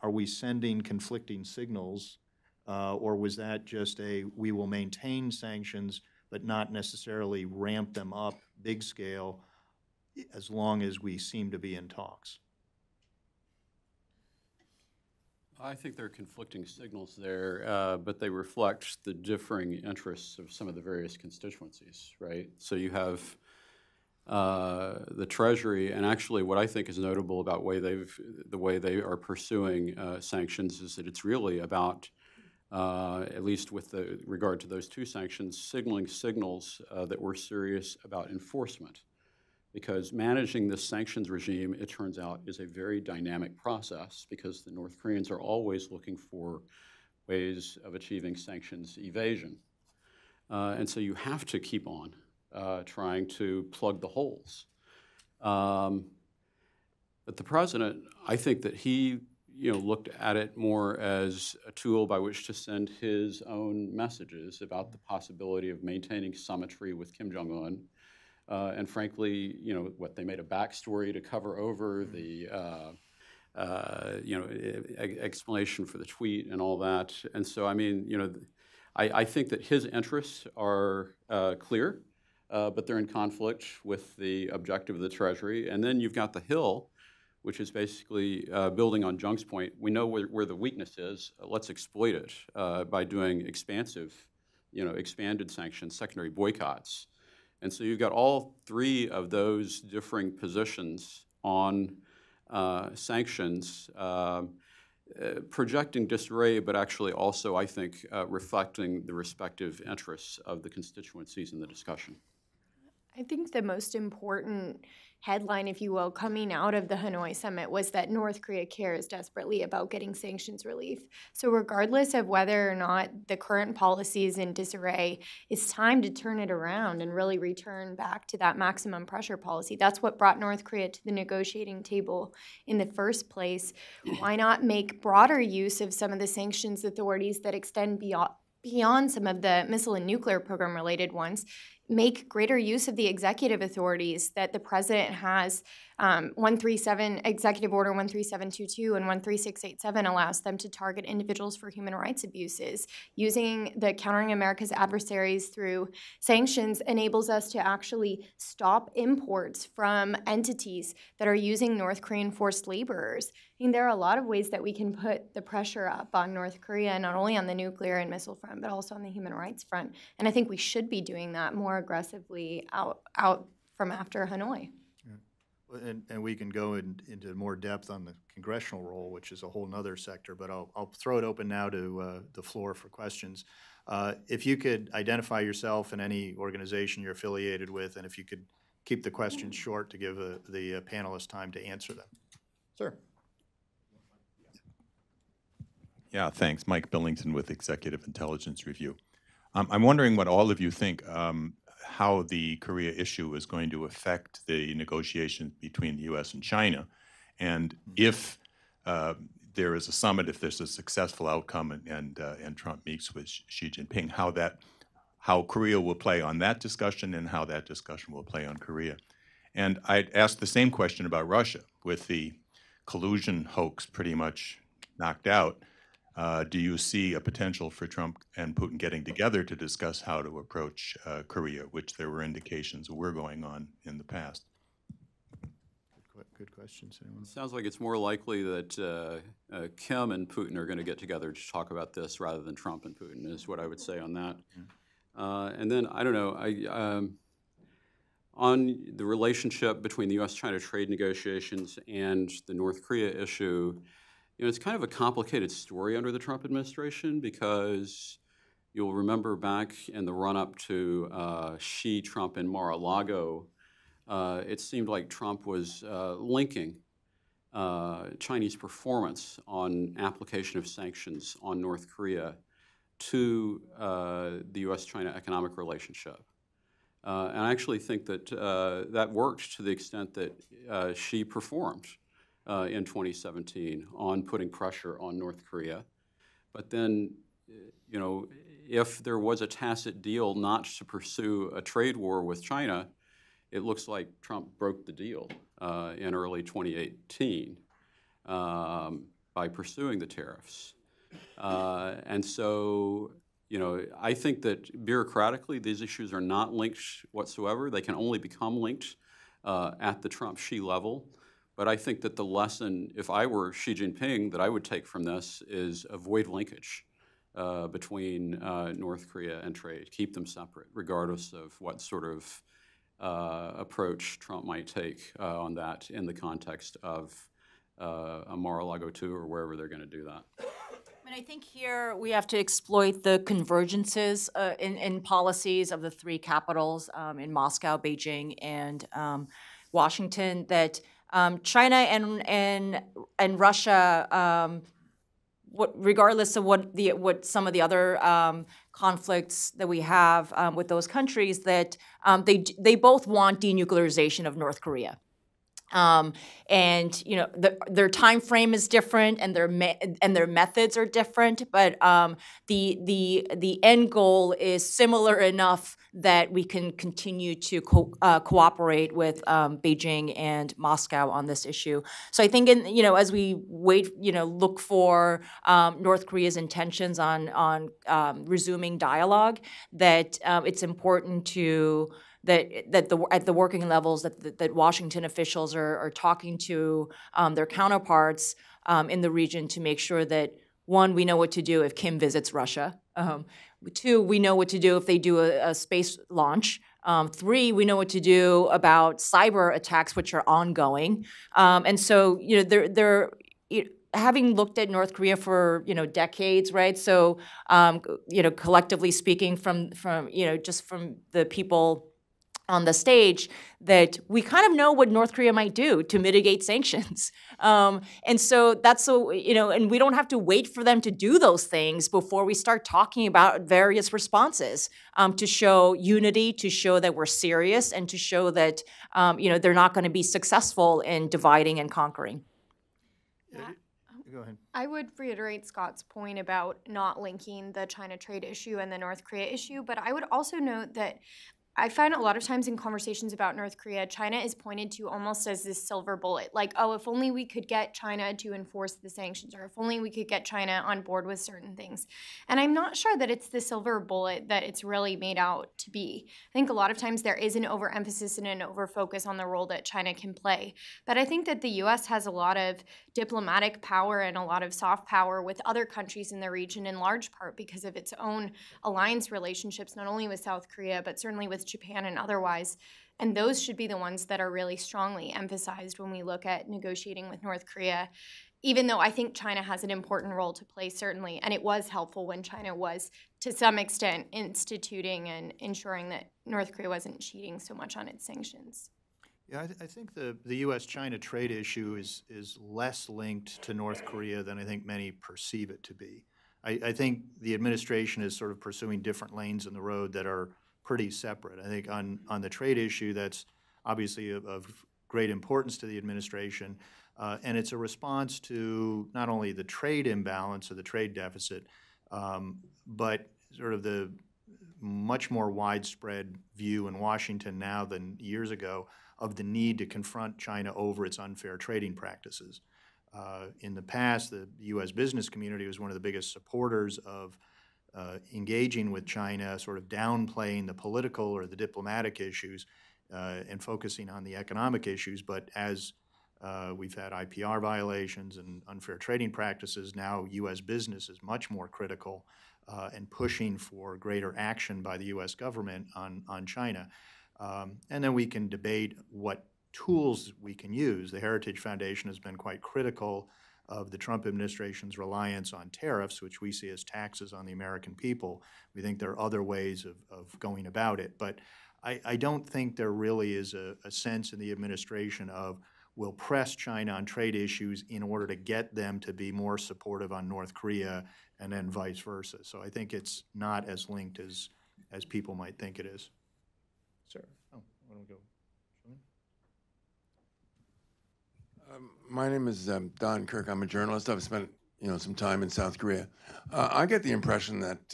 are we sending conflicting signals, or was that just we will maintain sanctions but not necessarily ramp them up big scale as long as we seem to be in talks? I think there are conflicting signals there, but they reflect the differing interests of some of the various constituencies, right? So you have the Treasury, and actually what I think is notable about the way they are pursuing sanctions is that it's really about, at least with regard to those 2 sanctions, signaling signals that we're serious about enforcement. Because managing this sanctions regime, it turns out, is a very dynamic process, because the North Koreans are always looking for ways of achieving sanctions evasion. And so you have to keep on trying to plug the holes. But the president, I think that he looked at it more as a tool by which to send his own messages about the possibility of maintaining symmetry with Kim Jong-un. And frankly, what they made a backstory to cover over the, explanation for the tweet and all that. And so, I mean, I think that his interests are clear, but they're in conflict with the objective of the Treasury. And then you've got the Hill, which is basically building on Jung's point. We know where the weakness is. Let's exploit it by doing expanded sanctions, secondary boycotts. And so you've got all three of those differing positions on sanctions, projecting disarray, but actually also, I think, reflecting the respective interests of the constituencies in the discussion. I think the most important headline, if you will, coming out of the Hanoi Summit was that North Korea cares desperately about getting sanctions relief. So regardless of whether or not the current policy is in disarray, it's time to turn it around and really return back to that maximum pressure policy. That's what brought North Korea to the negotiating table in the first place. Why not make broader use of some of the sanctions authorities that extend beyond some of the missile and nuclear program related ones? Make greater use of the executive authorities that the president has. 137 Executive Order 13722 and 13687 allows them to target individuals for human rights abuses. Using the Countering America's Adversaries through sanctions enables us to actually stop imports from entities that are using North Korean forced laborers. I mean, there are a lot of ways that we can put the pressure up on North Korea, not only on the nuclear and missile front, but also on the human rights front. And I think we should be doing that more aggressively out from after Hanoi. And we can go into more depth on the congressional role, which is a whole nother sector, but I'll throw it open now to the floor for questions. If you could identify yourself and any organization you're affiliated with, and if you could keep the questions short to give the panelists time to answer them. Sir. Yeah, thanks. Mike Billington with Executive Intelligence Review. I'm wondering what all of you think how the Korea issue is going to affect the negotiations between the U.S. and China, and if there is a summit, if there's a successful outcome, and Trump meets with Xi Jinping, how Korea will play on that discussion and how that discussion will play on Korea. And I'd ask the same question about Russia, with the collusion hoax pretty much knocked out. Do you see a potential for Trump and Putin getting together to discuss how to approach Korea, which there were indications were going on in the past? Good questions. It sounds like it's more likely that Kim and Putin are going to get together to talk about this rather than Trump and Putin, is what I would say on that. Yeah. And then, I don't know, on the relationship between the U.S.-China trade negotiations and the North Korea issue, it's kind of a complicated story under the Trump administration, because you'll remember back in the run-up to Xi, Trump, and Mar-a-Lago, it seemed like Trump was linking Chinese performance on application of sanctions on North Korea to the U.S.-China economic relationship. And I actually think that that worked to the extent that Xi performed in 2017 on putting pressure on North Korea. But then, if there was a tacit deal not to pursue a trade war with China, it looks like Trump broke the deal in early 2018 by pursuing the tariffs. And so, I think that bureaucratically these issues are not linked whatsoever. They can only become linked at the Trump-Xi level. But I think that the lesson, if I were Xi Jinping, that I would take from this is avoid linkage between North Korea and trade. Keep them separate, regardless of what sort of approach Trump might take on that in the context of a Mar-a-Lago 2 or wherever they're going to do that. I think here we have to exploit the convergences in policies of the three capitals in Moscow, Beijing, and Washington, that China and Russia, regardless of what some of the other conflicts that we have with those countries, that they both want denuclearization of North Korea. And their time frame is different, and their methods are different, but the end goal is similar enough that we can continue to cooperate with Beijing and Moscow on this issue. So I think as we look for North Korea's intentions on resuming dialogue, that it's important to that at the working levels that Washington officials are talking to their counterparts in the region to make sure that, one, we know what to do if Kim visits Russia. Two, we know what to do if they do a space launch. Three, we know what to do about cyber attacks, which are ongoing. And so, they're having looked at North Korea for decades, right? So, collectively speaking, from just from the people on the stage, that we kind of know what North Korea might do to mitigate sanctions. And so that's and we don't have to wait for them to do those things before we start talking about various responses to show unity, to show that we're serious, and to show that, they're not going to be successful in dividing and conquering. Go ahead. I would reiterate Scott's point about not linking the China trade issue and the North Korea issue, but I would also note that I find a lot of times in conversations about North Korea, China is pointed to almost as this silver bullet, like, oh, if only we could get China to enforce the sanctions, or if only we could get China on board with certain things. And I'm not sure that it's the silver bullet that it's really made out to be. I think a lot of times there is an overemphasis and an overfocus on the role that China can play. But I think that the U.S. has a lot of diplomatic power and a lot of soft power with other countries in the region, in large part because of its own alliance relationships, not only with South Korea, but certainly with Japan and otherwise. And those should be the ones that are really strongly emphasized when we look at negotiating with North Korea, even though I think China has an important role to play, certainly. And it was helpful when China was, to some extent, instituting and ensuring that North Korea wasn't cheating so much on its sanctions. Yeah, I think the U.S.-China trade issue is less linked to North Korea than I think many perceive it to be. I think the administration is sort of pursuing different lanes in the road that are pretty separate. I think on the trade issue, that's obviously of great importance to the administration, and it's a response to not only the trade imbalance or the trade deficit, but sort of the much more widespread view in Washington now than years ago of the need to confront China over its unfair trading practices. In the past, the U.S. business community was one of the biggest supporters of engaging with China, sort of downplaying the political or the diplomatic issues and focusing on the economic issues. But as we've had IPR violations and unfair trading practices, now U.S. business is much more critical and pushing for greater action by the U.S. government on China. And then we can debate what tools we can use. The Heritage Foundation has been quite critical of the Trump administration's reliance on tariffs, which we see as taxes on the American people. We think there are other ways of going about it. But I don't think there really is a sense in the administration of we'll press China on trade issues in order to get them to be more supportive on North Korea and then vice versa. So I think it's not as linked as people might think it is. Sir, why don't we go? My name is Don Kirk. I'm a journalist. I've spent some time in South Korea. I get the impression that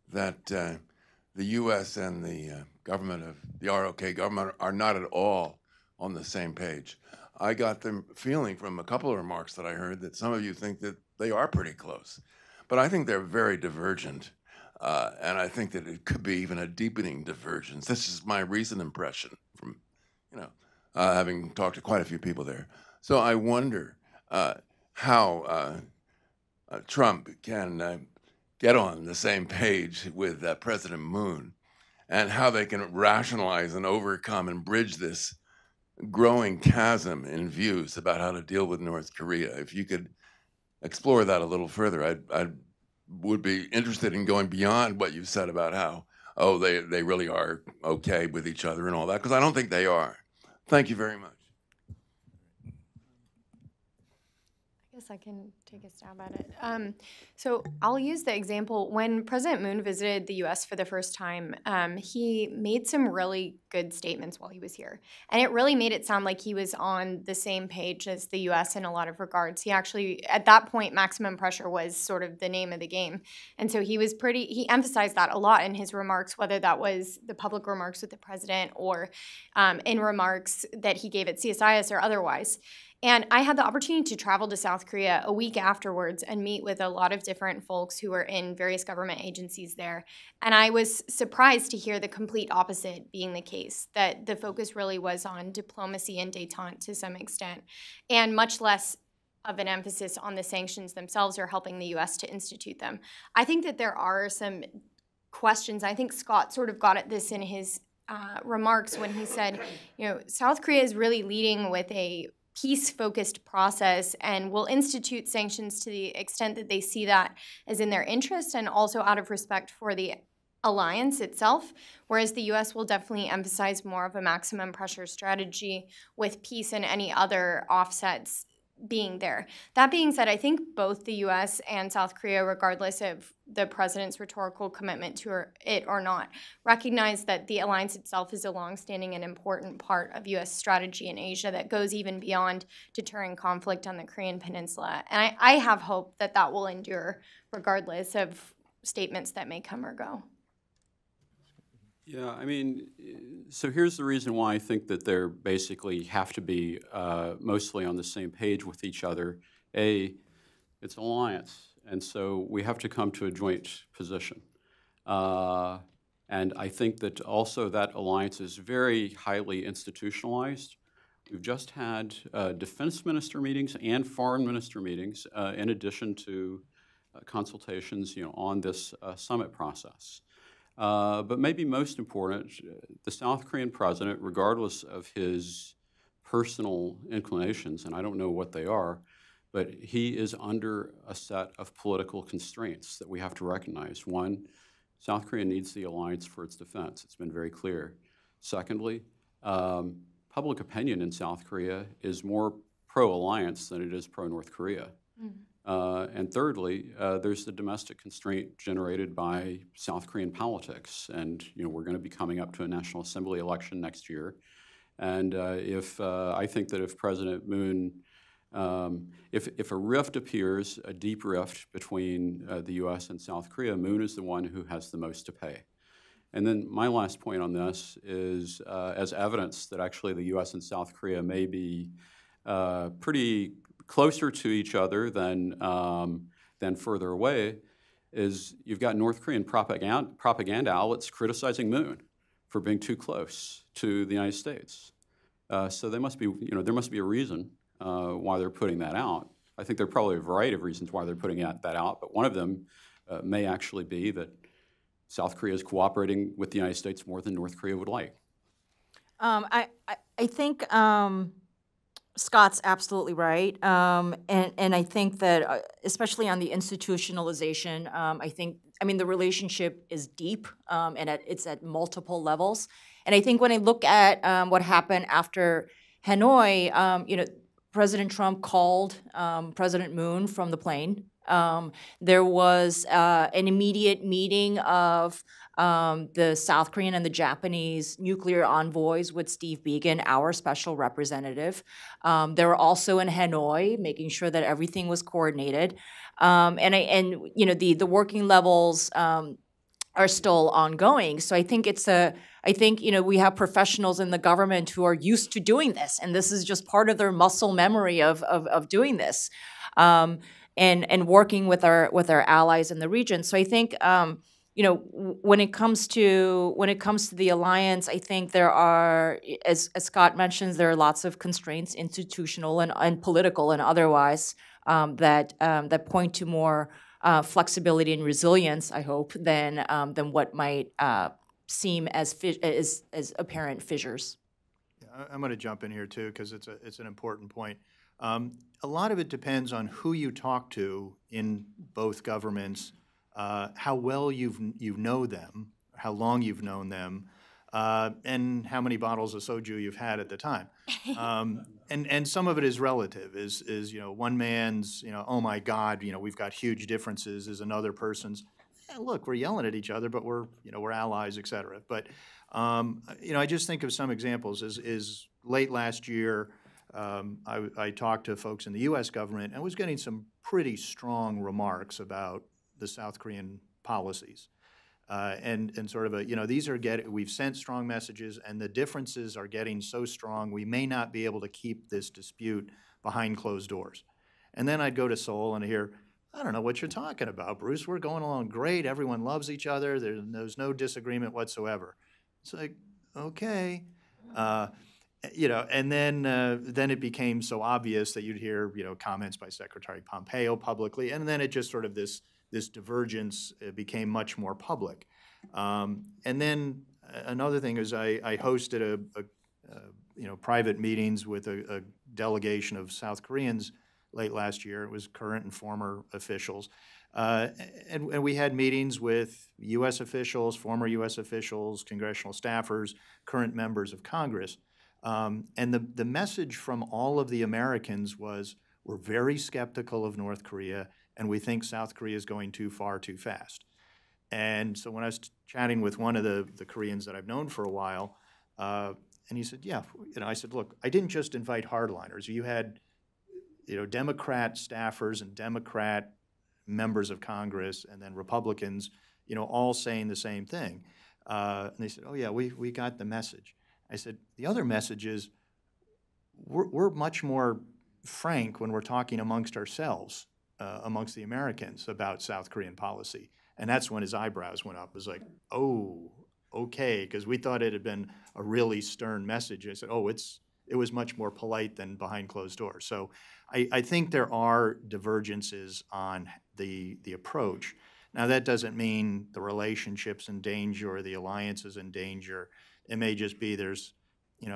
the U.S. and the government of the ROK government are not at all on the same page. I got the feeling from a couple of remarks that I heard that some of you think that they are pretty close, but I think they're very divergent, and I think that it could be even a deepening divergence. This is my recent impression from having talked to quite a few people there. So I wonder how Trump can get on the same page with President Moon, and how they can rationalize and overcome and bridge this growing chasm in views about how to deal with North Korea. If you could explore that a little further, I would be interested in going beyond what you said about how, they really are okay with each other and all that, because I don't think they are. Thank you very much. I guess I can take a stab at it. So I'll use the example. When President Moon visited the U.S. for the first time, he made some really good statements while he was here. And it really made it sound like he was on the same page as the U.S. in a lot of regards. He actually, at that point, maximum pressure was sort of the name of the game. And so he emphasized that a lot in his remarks, whether that was the public remarks with the president or in remarks that he gave at CSIS or otherwise. And I had the opportunity to travel to South Korea a week afterwards and meet with a lot of different folks who were in various government agencies there. And I was surprised to hear the complete opposite being the case, that the focus really was on diplomacy and détente to some extent, and much less of an emphasis on the sanctions themselves or helping the U.S. to institute them. I think that there are some questions. I think Scott sort of got at this in his remarks when he said, South Korea is really leading with a peace-focused process and will institute sanctions to the extent that they see that as in their interest and also out of respect for the alliance itself, whereas the U.S. will definitely emphasize more of a maximum pressure strategy with peace and any other offsets being there. That being said, I think both the U.S. and South Korea, regardless of the president's rhetorical commitment to it or not, recognize that the alliance itself is a longstanding and important part of U.S. strategy in Asia that goes even beyond deterring conflict on the Korean Peninsula. And I have hope that that will endure regardless of statements that may come or go. Yeah, I mean, so here's the reason why I think that they're basically have to be mostly on the same page with each other. A, it's an alliance, and so we have to come to a joint position. And I think that also that alliance is very highly institutionalized. We've just had defense minister meetings and foreign minister meetings in addition to consultations, on this summit process. But maybe most important, the South Korean president, regardless of his personal inclinations, and I don't know what they are, but he is under a set of political constraints that we have to recognize. One, South Korea needs the alliance for its defense. It's been very clear. Secondly, public opinion in South Korea is more pro-alliance than it is pro-North Korea. And thirdly, there's the domestic constraint generated by South Korean politics. And we're going to be coming up to a National Assembly election next year. And I think that if President Moon, if a rift appears, a deep rift between the U.S. and South Korea, Moon is the one who has the most to pay. And then my last point on this is, as evidence that actually the U.S. and South Korea may be pretty closer to each other than further away, is you've got North Korean propaganda outlets criticizing Moon for being too close to the United States. So there must be a reason why they're putting that out. I think there are probably a variety of reasons why they're putting that out, but one of them may actually be that South Korea is cooperating with the United States more than North Korea would like. I think Scott's absolutely right, and I think that especially on the institutionalization, the relationship is deep, and it's at multiple levels. And I think when I look at what happened after Hanoi, President Trump called President Moon from the plane. There was an immediate meeting of the South Korean and the Japanese nuclear envoys with Steve Biegun, our special representative. They were also in Hanoi, making sure that everything was coordinated. The working levels are still ongoing. So I think we have professionals in the government who are used to doing this, and this is just part of their muscle memory of doing this. And working with our allies in the region. So I think when it comes to the alliance, I think there are, as Scott mentions, there are lots of constraints, institutional and political and otherwise, that point to more flexibility and resilience, I hope, than what might seem as apparent fissures. Yeah, I'm going to jump in here too because it's an important point. A lot of it depends on who you talk to in both governments, how well you know them, how long you've known them, and how many bottles of soju you've had at the time. And some of it is relative. Is one man's oh my God, we've got huge differences. Is another person's look, we're yelling at each other, but we're allies, et cetera. But I just think of some examples. Is late last year. I talked to folks in the U.S. government and was getting some pretty strong remarks about the South Korean policies. and sort of these are we've sent strong messages, and the differences are getting so strong, we may not be able to keep this dispute behind closed doors. And then I'd go to Seoul and hear, I don't know what you're talking about, Bruce. We're going along great. Everyone loves each other. There's no disagreement whatsoever. It's like, okay. And then it became so obvious that you'd hear, comments by Secretary Pompeo publicly, and then it just sort of this divergence became much more public. And then another thing is I hosted private meetings with a delegation of South Koreans late last year. It was current and former officials. And we had meetings with U.S. officials, former U.S. officials, congressional staffers, current members of Congress. And the message from all of the Americans was, we're very skeptical of North Korea, and we think South Korea is going too far too fast. And so when I was chatting with one of the Koreans that I've known for a while, and he said, yeah, I said, look, I didn't just invite hardliners. You had Democrat staffers and Democrat members of Congress and then Republicans, all saying the same thing. And they said, oh, yeah, we got the message. I said, the other message is we're much more frank when we're talking amongst ourselves, amongst the Americans, about South Korean policy. And that's when his eyebrows went up. It was like, oh, okay, because we thought it had been a really stern message. I said, oh, it was much more polite than behind closed doors. So I think there are divergences on the approach. Now, that doesn't mean the relationship's in danger or the alliance is in danger. It may just be there's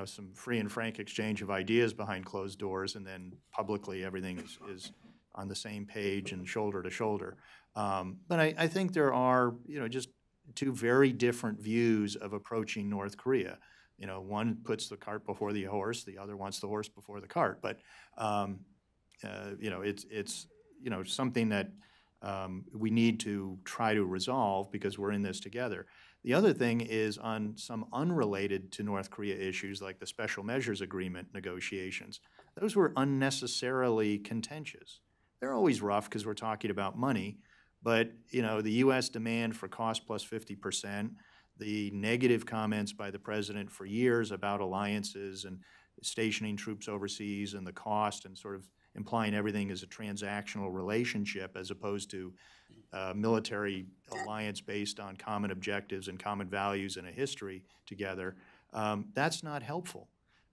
some free and frank exchange of ideas behind closed doors, and then publicly everything is on the same page and shoulder to shoulder. But I think there are just two very different views of approaching North Korea. One puts the cart before the horse, the other wants the horse before the cart. But it's something that we need to try to resolve because we're in this together. The other thing is on some unrelated to North Korea issues like the Special Measures Agreement negotiations. Those were unnecessarily contentious. They're always rough because we're talking about money, but the U.S. demand for cost plus 50%, the negative comments by the president for years about alliances and stationing troops overseas and the cost and sort of implying everything is a transactional relationship as opposed to military alliance based on common objectives and common values and a history together, that's not helpful.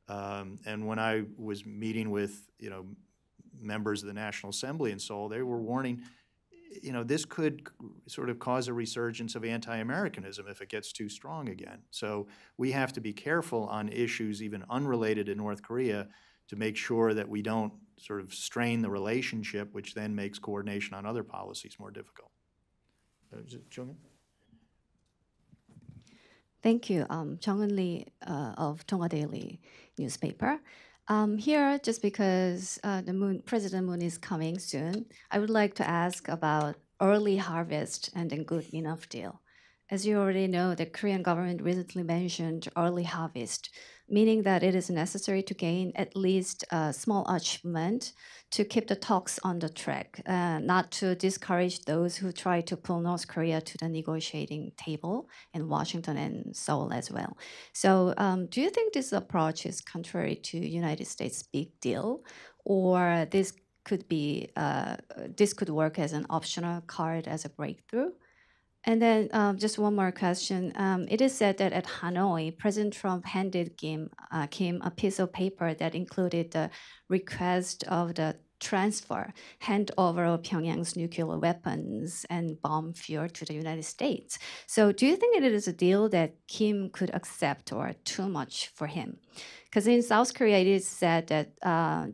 And when I was meeting with, members of the National Assembly in Seoul, they were warning, this could sort of cause a resurgence of anti-Americanism if it gets too strong again. So we have to be careful on issues even unrelated to North Korea to make sure that we don't sort of strain the relationship, which then makes coordination on other policies more difficult. Is it Jung-in? Thank you. Jung-in Lee of Tonga Daily newspaper. Here, just because President Moon is coming soon, I would like to ask about early harvest and then good enough deal. As you already know, the Korean government recently mentioned early harvest, meaning that it is necessary to gain at least a small achievement to keep the talks on the track, not to discourage those who try to pull North Korea to the negotiating table in Washington and Seoul as well. So do you think this approach is contrary to United States' big deal, or this could work as an optional card as a breakthrough? And then just one more question. It is said that at Hanoi, President Trump handed Kim a piece of paper that included the request of the handover of Pyongyang's nuclear weapons and bomb fuel to the United States. So do you think it is a deal that Kim could accept or too much for him? Because in South Korea, it is said that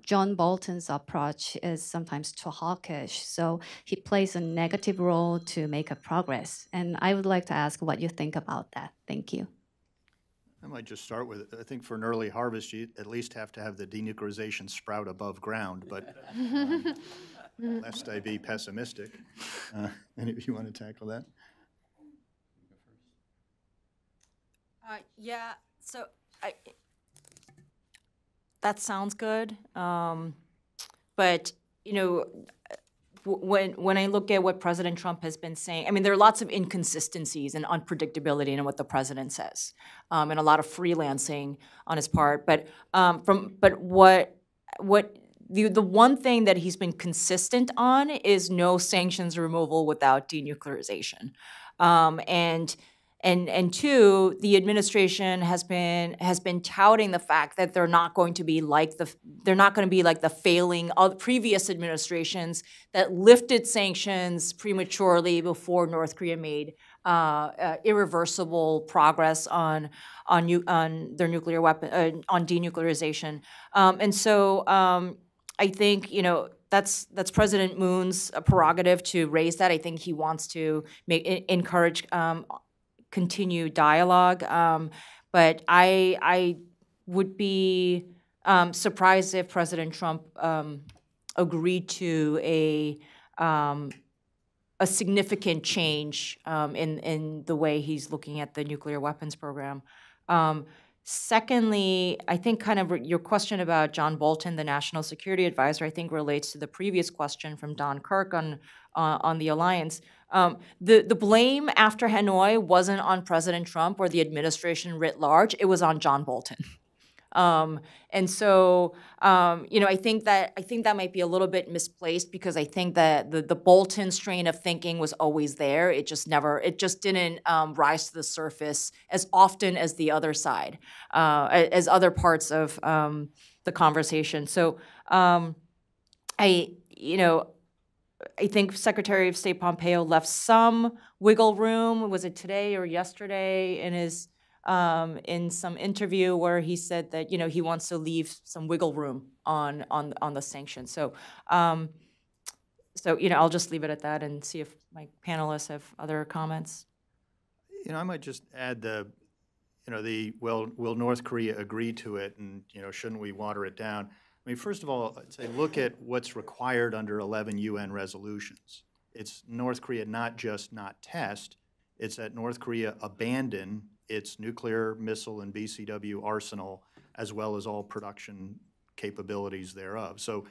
John Bolton's approach is sometimes too hawkish, so he plays a negative role to make a progress. And I would like to ask what you think about that. Thank you. I might just start with, I think for an early harvest, you at least have to have the denuclearization sprout above ground, but lest I be pessimistic. Any of you want to tackle that? Yeah, so that sounds good, but when I look at what President Trump has been saying, I mean, there are lots of inconsistencies and unpredictability in what the president says, and a lot of freelancing on his part. But the one thing that he's been consistent on is no sanctions removal without denuclearization, and two, the administration has been touting the fact that they're not going to be like the failing of previous administrations that lifted sanctions prematurely before North Korea made irreversible progress on their nuclear weapon on denuclearization, and so I think that's President Moon's prerogative to raise that. I think he wants to encourage continue dialogue, but I would be surprised if President Trump agreed to a significant change in the way he's looking at the nuclear weapons program. Secondly, I think kind of your question about John Bolton, the National Security Advisor, I think relates to the previous question from Don Kirk on the alliance. The blame after Hanoi wasn't on President Trump or the administration writ large; it was on John Bolton. And so, I think that might be a little bit misplaced because I think that the Bolton strain of thinking was always there. It just didn't rise to the surface as often as the other side, as other parts of the conversation. So, I think Secretary of State Pompeo left some wiggle room. Was it today or yesterday in some interview where he said that he wants to leave some wiggle room on the sanctions. So I'll just leave it at that and see if my panelists have other comments. I might just add will North Korea agree to it, and shouldn't we water it down? I mean, first of all, I'd say look at what's required under 11 UN resolutions. It's North Korea not just not test, it's that North Korea abandon its nuclear, missile, and BCW arsenal, as well as all production capabilities thereof. So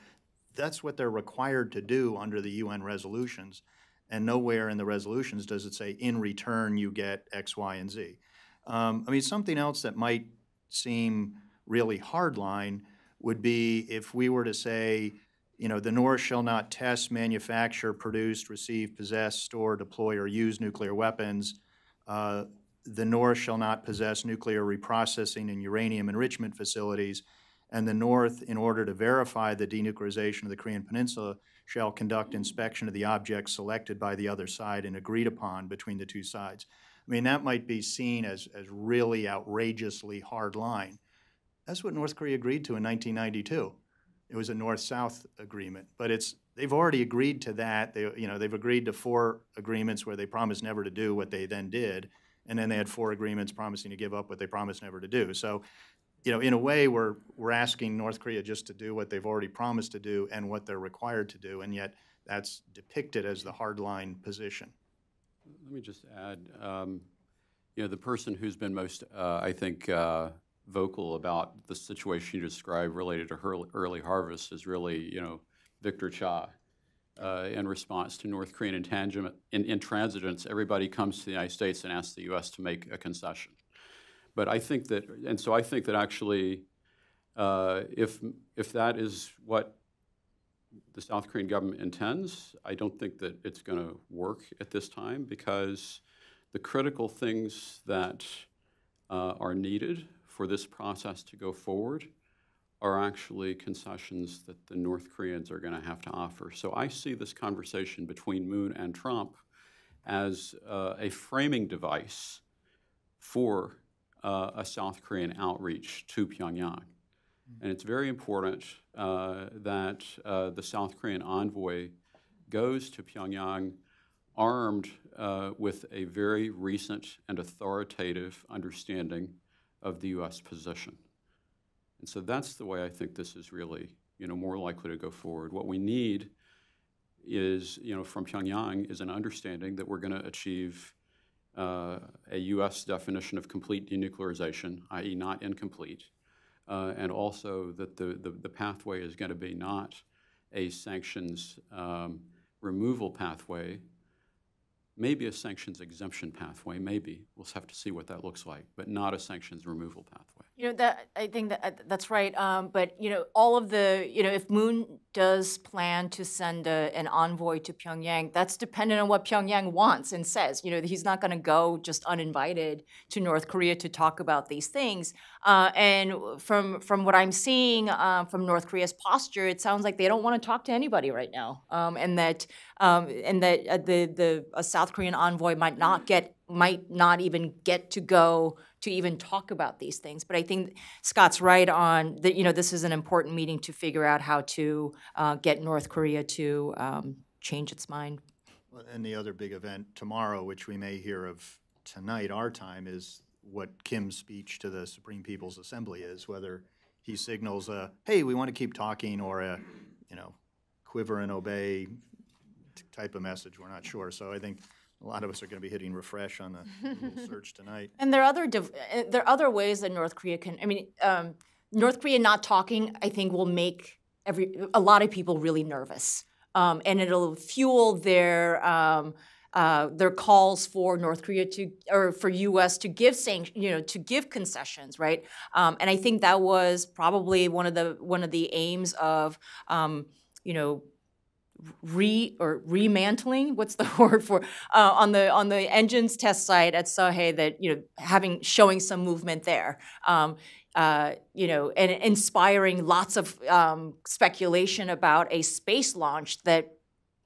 that's what they're required to do under the UN resolutions, and nowhere in the resolutions does it say, in return, you get X, Y, and Z. I mean, something else that might seem really hardline would be if we were to say, the North shall not test, manufacture, produce, receive, possess, store, deploy, or use nuclear weapons. The North shall not possess nuclear reprocessing and uranium enrichment facilities, and the North, in order to verify the denuclearization of the Korean Peninsula, shall conduct inspection of the objects selected by the other side and agreed upon between the two sides. I mean, that might be seen as really outrageously hard line. That's what North Korea agreed to in 1992. It was a North-South agreement, but they've already agreed to that. They've agreed to 4 agreements where they promised never to do what they then did, and then they had 4 agreements promising to give up what they promised never to do. So, in a way, we're asking North Korea just to do what they've already promised to do and what they're required to do, and yet that's depicted as the hardline position. Let me just add, the person who's been most, I think, vocal about the situation you described related to early harvest is really, Victor Cha. In response to North Korean intransigence, everybody comes to the United States and asks the U.S. to make a concession. But I think that, actually, if that is what the South Korean government intends, I don't think that it's going to work at this time, because the critical things that are needed for this process to go forward are actually concessions that the North Koreans are going to have to offer. So I see this conversation between Moon and Trump as a framing device for a South Korean outreach to Pyongyang. And it's very important that the South Korean envoy goes to Pyongyang armed with a very recent and authoritative understanding of the U.S. position. And so that's the way I think this is really, more likely to go forward. What we need is, from Pyongyang is an understanding that we're going to achieve a U.S. definition of complete denuclearization, i.e. not incomplete, and also that the pathway is going to be not a sanctions removal pathway, maybe a sanctions exemption pathway, maybe. We'll have to see what that looks like, but not a sanctions removal pathway. You know, I think that's right. But you know, all of the, you know, if Moon does plan to send an envoy to Pyongyang, that's dependent on what Pyongyang wants and says. You know, he's not going to go just uninvited to North Korea to talk about these things. And from what I'm seeing from North Korea's posture, it sounds like they don't want to talk to anybody right now, and that a South Korean envoy might not even get to go to even talk about these things. But I think Scott's right on that. You know, this is an important meeting to figure out how to get North Korea to change its mind. And the other big event tomorrow, which we may hear of tonight, our time, is what Kim's speech to the Supreme People's Assembly is, whether he signals a, hey, we want to keep talking, or a, you know, quiver and obey type of message. We're not sure. So I think a lot of us are going to be hitting refresh on the Google search tonight. And there are other ways that North Korea can. I mean, North Korea not talking, I think, will make a lot of people really nervous, and it'll fuel their calls for North Korea to, or for U.S. to give to give concessions, right? And I think that was probably one of the aims of, you know, remantling, what's the word for, on the engines test site at Seoul, that, you know, showing some movement there, you know, and inspiring lots of speculation about a space launch that,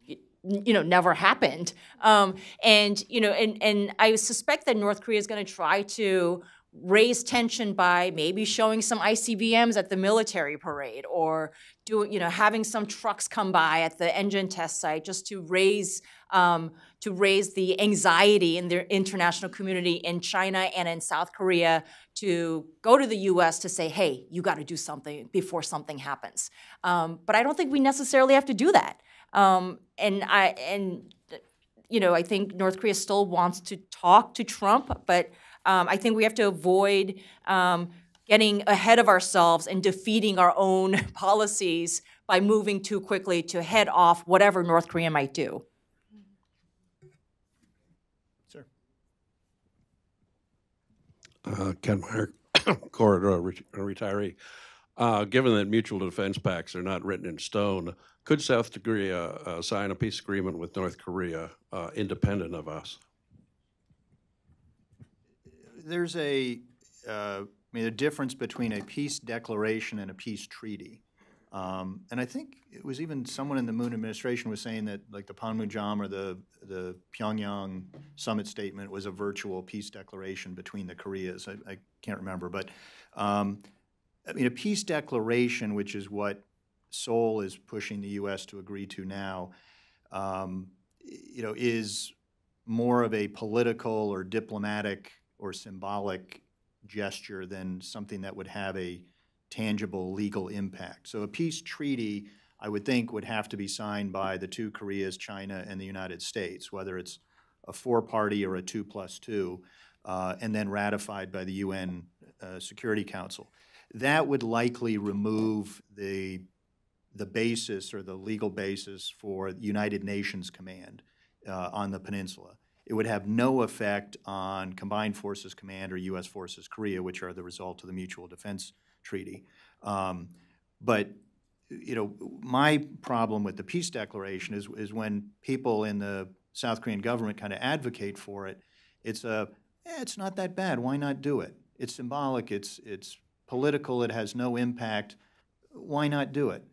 you know, never happened. And, you know, and I suspect that North Korea is going to try to raise tension by maybe showing some ICBMs at the military parade, or having some trucks come by at the engine test site, just to raise the anxiety in the international community in China and in South Korea, to go to the U.S. to say, hey, you got to do something before something happens. But I don't think we necessarily have to do that. You know, I think North Korea still wants to talk to Trump, but I think we have to avoid getting ahead of ourselves and defeating our own policies by moving too quickly to head off whatever North Korea might do. Sir. Ken Meyer, corridor retiree. Given that mutual defense pacts are not written in stone, could South Korea sign a peace agreement with North Korea independent of us? There's a difference between a peace declaration and a peace treaty. And I think it was even someone in the Moon administration was saying that, like, the Panmunjom or the Pyongyang summit statement was a virtual peace declaration between the Koreas. I can't remember. But, I mean, a peace declaration, which is what Seoul is pushing the U.S. to agree to now, you know, is more of a political or diplomatic or symbolic gesture than something that would have a tangible legal impact. So a peace treaty, I would think, would have to be signed by the two Koreas, China, and the United States, whether it's a 4-party or a 2+2, and then ratified by the UN Security Council. That would likely remove the basis, or the legal basis, for United Nations Command on the peninsula. It would have no effect on Combined Forces Command or U.S. Forces Korea, which are the result of the Mutual Defense Treaty. But, you know, my problem with the peace declaration is when people in the South Korean government kind of advocate for it, it's not that bad. Why not do it? It's symbolic. It's political. It has no impact. Why not do it?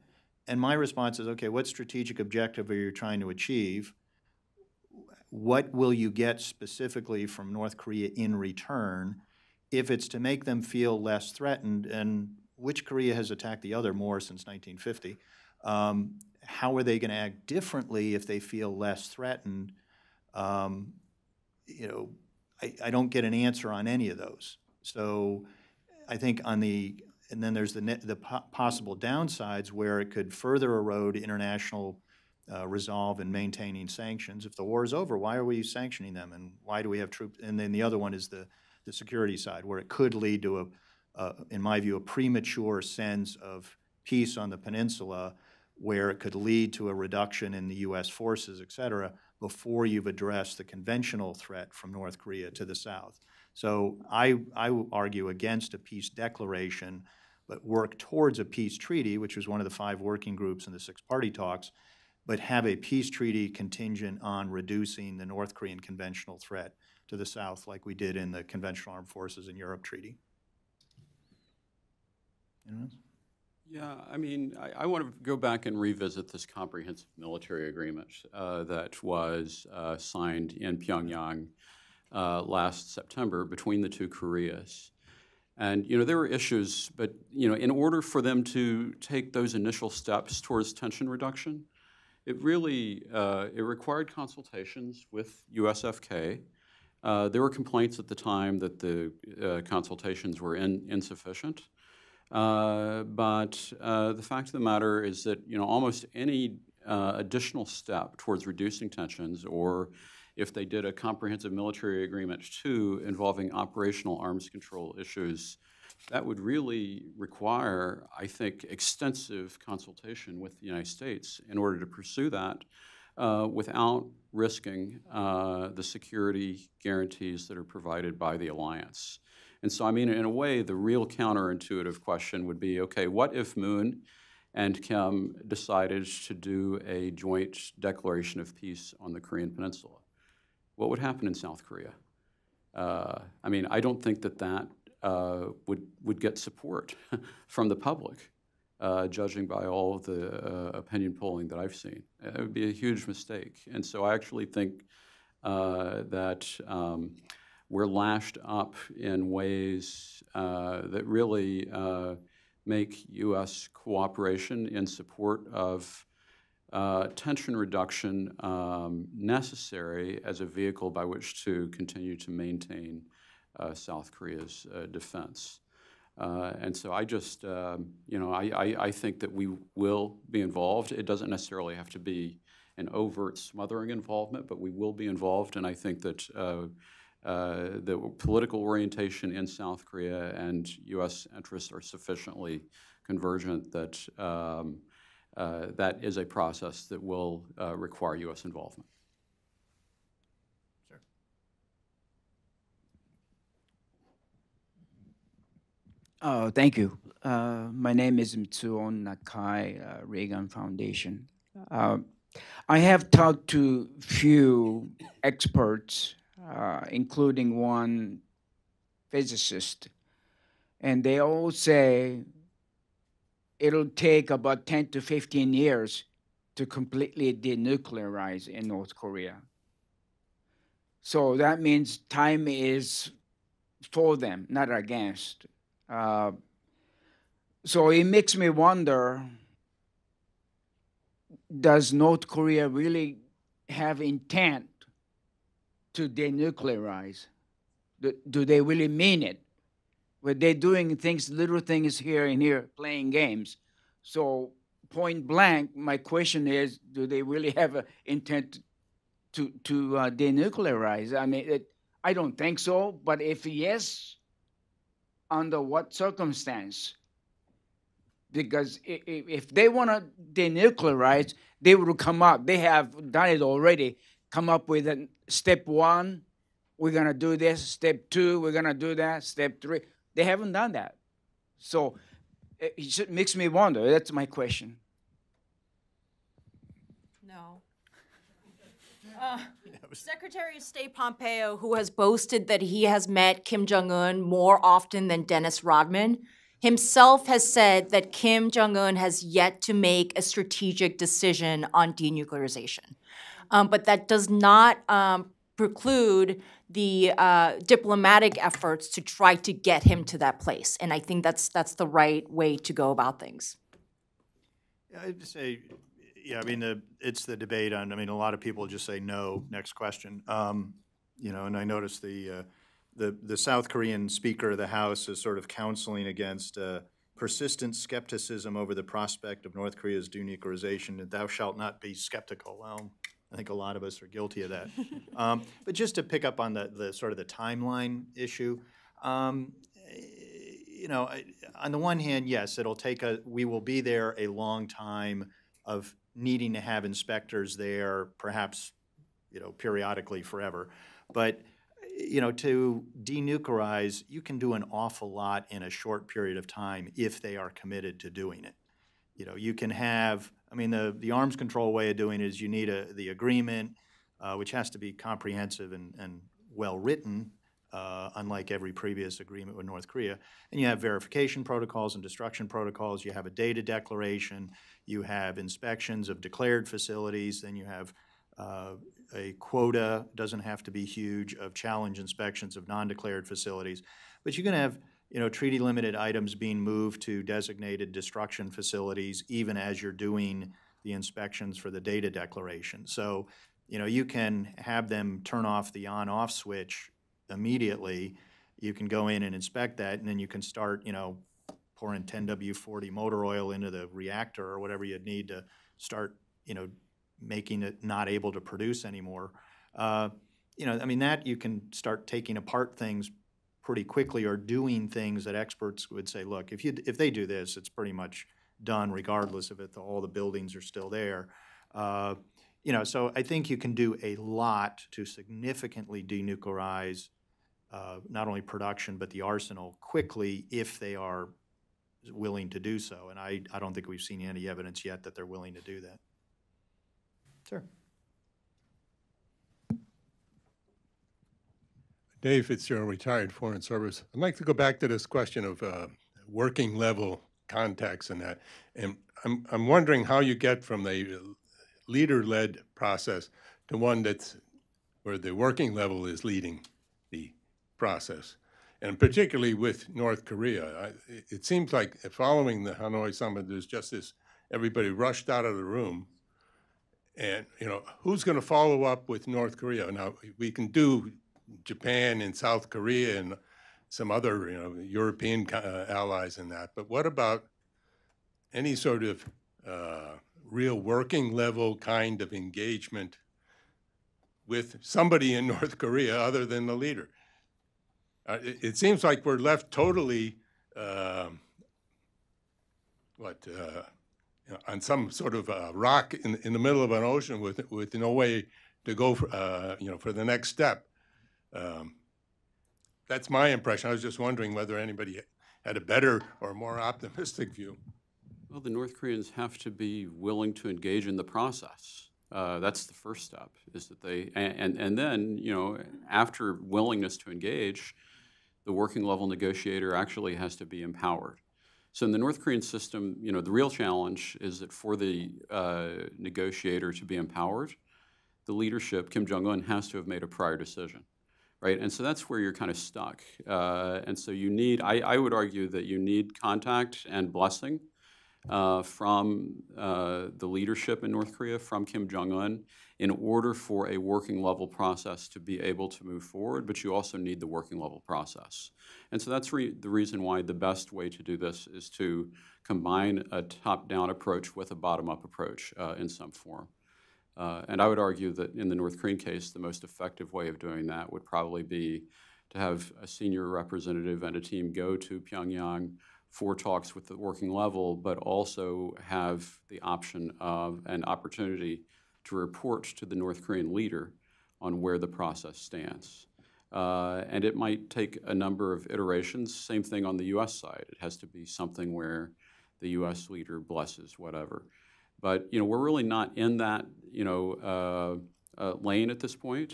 And my response is, okay, what strategic objective are you trying to achieve? What will you get specifically from North Korea in return? If it's to make them feel less threatened, and which Korea has attacked the other more since 1950, how are they going to act differently if they feel less threatened? You know, I don't get an answer on any of those. So I think on the, and then there's the possible downsides where it could further erode international resolve in maintaining sanctions. If the war is over, why are we sanctioning them, and why do we have troops? And then the other one is the security side, where it could lead to in my view, a premature sense of peace on the peninsula where it could lead to a reduction in the U.S. forces, et cetera, before you've addressed the conventional threat from North Korea to the south. So I argue against a peace declaration, but work towards a peace treaty, which was one of the 5 working groups in the 6-party talks, but have a peace treaty contingent on reducing the North Korean conventional threat to the south, like we did in the Conventional Armed Forces in Europe Treaty. Anyone else? Yeah, I mean, I want to go back and revisit this comprehensive military agreement that was signed in Pyongyang last September between the 2 Koreas. And, there were issues, but, in order for them to take those initial steps towards tension reduction, it really, it required consultations with USFK. There were complaints at the time that the consultations were insufficient. But the fact of the matter is that, almost any additional step towards reducing tensions, or if they did a comprehensive military agreement too involving operational arms control issues, that would really require, I think, extensive consultation with the United States in order to pursue that without risking the security guarantees that are provided by the alliance. And so, I mean, in a way, the real counterintuitive question would be, okay, what if Moon and Kim decided to do a joint declaration of peace on the Korean Peninsula? What would happen in South Korea? I mean, I don't think that would get support from the public, judging by all of the opinion polling that I've seen. It would be a huge mistake. And so I actually think that we're lashed up in ways that really make U.S. cooperation in support of tension reduction necessary as a vehicle by which to continue to maintain South Korea's defense. And so I just, I think that we will be involved. It doesn't necessarily have to be an overt smothering involvement, but we will be involved. And I think that the political orientation in South Korea and U.S. interests are sufficiently convergent that that is a process that will require U.S. involvement. Sure. Thank you. My name is Mitsuon Nakai, Reagan Foundation. I have talked to few experts, including one physicist, and they all say it'll take about 10 to 15 years to completely denuclearize in North Korea. So that means time is for them, not against. So it makes me wonder, does North Korea really have intent to denuclearize? Do they really mean it? Where they're doing things, little things here and here, playing games. So point blank, my question is, do they really have an intent to denuclearize? I mean, I don't think so, but if yes, under what circumstance? Because if they want to denuclearize, they will come up. They have done it already. Come up with a step 1, we're going to do this. Step 2, we're going to do that. Step 3. They haven't done that. So it makes me wonder. That's my question. No. Secretary of State Pompeo, who has boasted that he has met Kim Jong-un more often than Dennis Rodman, himself has said that Kim Jong-un has yet to make a strategic decision on denuclearization. But that does not preclude the diplomatic efforts to try to get him to that place. And I think that's the right way to go about things. Yeah, I'd say, yeah, I mean, it's the debate on, I mean, a lot of people just say no, next question. And I noticed the South Korean Speaker of the House is sort of counseling against persistent skepticism over the prospect of North Korea's denuclearization, and thou shalt not be skeptical. Well, I think a lot of us are guilty of that. But just to pick up on the sort of the timeline issue, on the one hand, yes, it'll take we will be there a long time of needing to have inspectors there, perhaps, periodically forever. But, to denuclearize, you can do an awful lot in a short period of time if they are committed to doing it. You can have, the arms control way of doing it is you need the agreement, which has to be comprehensive and well-written, unlike every previous agreement with North Korea. And you have verification protocols and destruction protocols. You have a data declaration. You have inspections of declared facilities. Then you have a quota, doesn't have to be huge, of challenge inspections of non-declared facilities. But you can have treaty-limited items being moved to designated destruction facilities even as you're doing the inspections for the data declaration. So, you can have them turn off the on-off switch immediately. You can go in and inspect that, and then you can start, pouring 10W40 motor oil into the reactor or whatever you'd need to start, making it not able to produce anymore. That you can start taking apart things pretty quickly, or doing things that experts would say, look, if they do this, it's pretty much done regardless of if all the buildings are still there. So I think you can do a lot to significantly denuclearize not only production but the arsenal quickly if they are willing to do so. And I don't think we've seen any evidence yet that they're willing to do that. Sure. Dave Fitzgerald, retired Foreign Service. I'd like to go back to this question of working level contacts and that. And I'm wondering how you get from the leader-led process to one that's where the working level is leading the process. And particularly with North Korea, it seems like following the Hanoi Summit, there's just this, everybody rushed out of the room. And, who's going to follow up with North Korea? Now, we can do Japan and South Korea and some other, European allies in that. But what about any sort of real working level kind of engagement with somebody in North Korea other than the leader? It seems like we're left totally, on some sort of rock in the middle of an ocean with no way to go for the next step. That's my impression. I was just wondering whether anybody had a better or more optimistic view. Well, the North Koreans have to be willing to engage in the process. That's the first step, is that they, and then, after willingness to engage, the working level negotiator actually has to be empowered. So in the North Korean system, the real challenge is that for the negotiator to be empowered, the leadership, Kim Jong-un, has to have made a prior decision. Right, and so that's where you're kind of stuck. And so you need, I would argue that you need contact and blessing from the leadership in North Korea, from Kim Jong-un, in order for a working level process to be able to move forward, but you also need the working level process. And so that's the reason why the best way to do this is to combine a top-down approach with a bottom-up approach in some form. And I would argue that in the North Korean case, the most effective way of doing that would probably be to have a senior representative and a team go to Pyongyang for talks with the working level, but also have the option of an opportunity to report to the North Korean leader on where the process stands. And it might take a number of iterations. Same thing on the U.S. side. It has to be something where the U.S. leader blesses whatever. But we're really not in that lane at this point.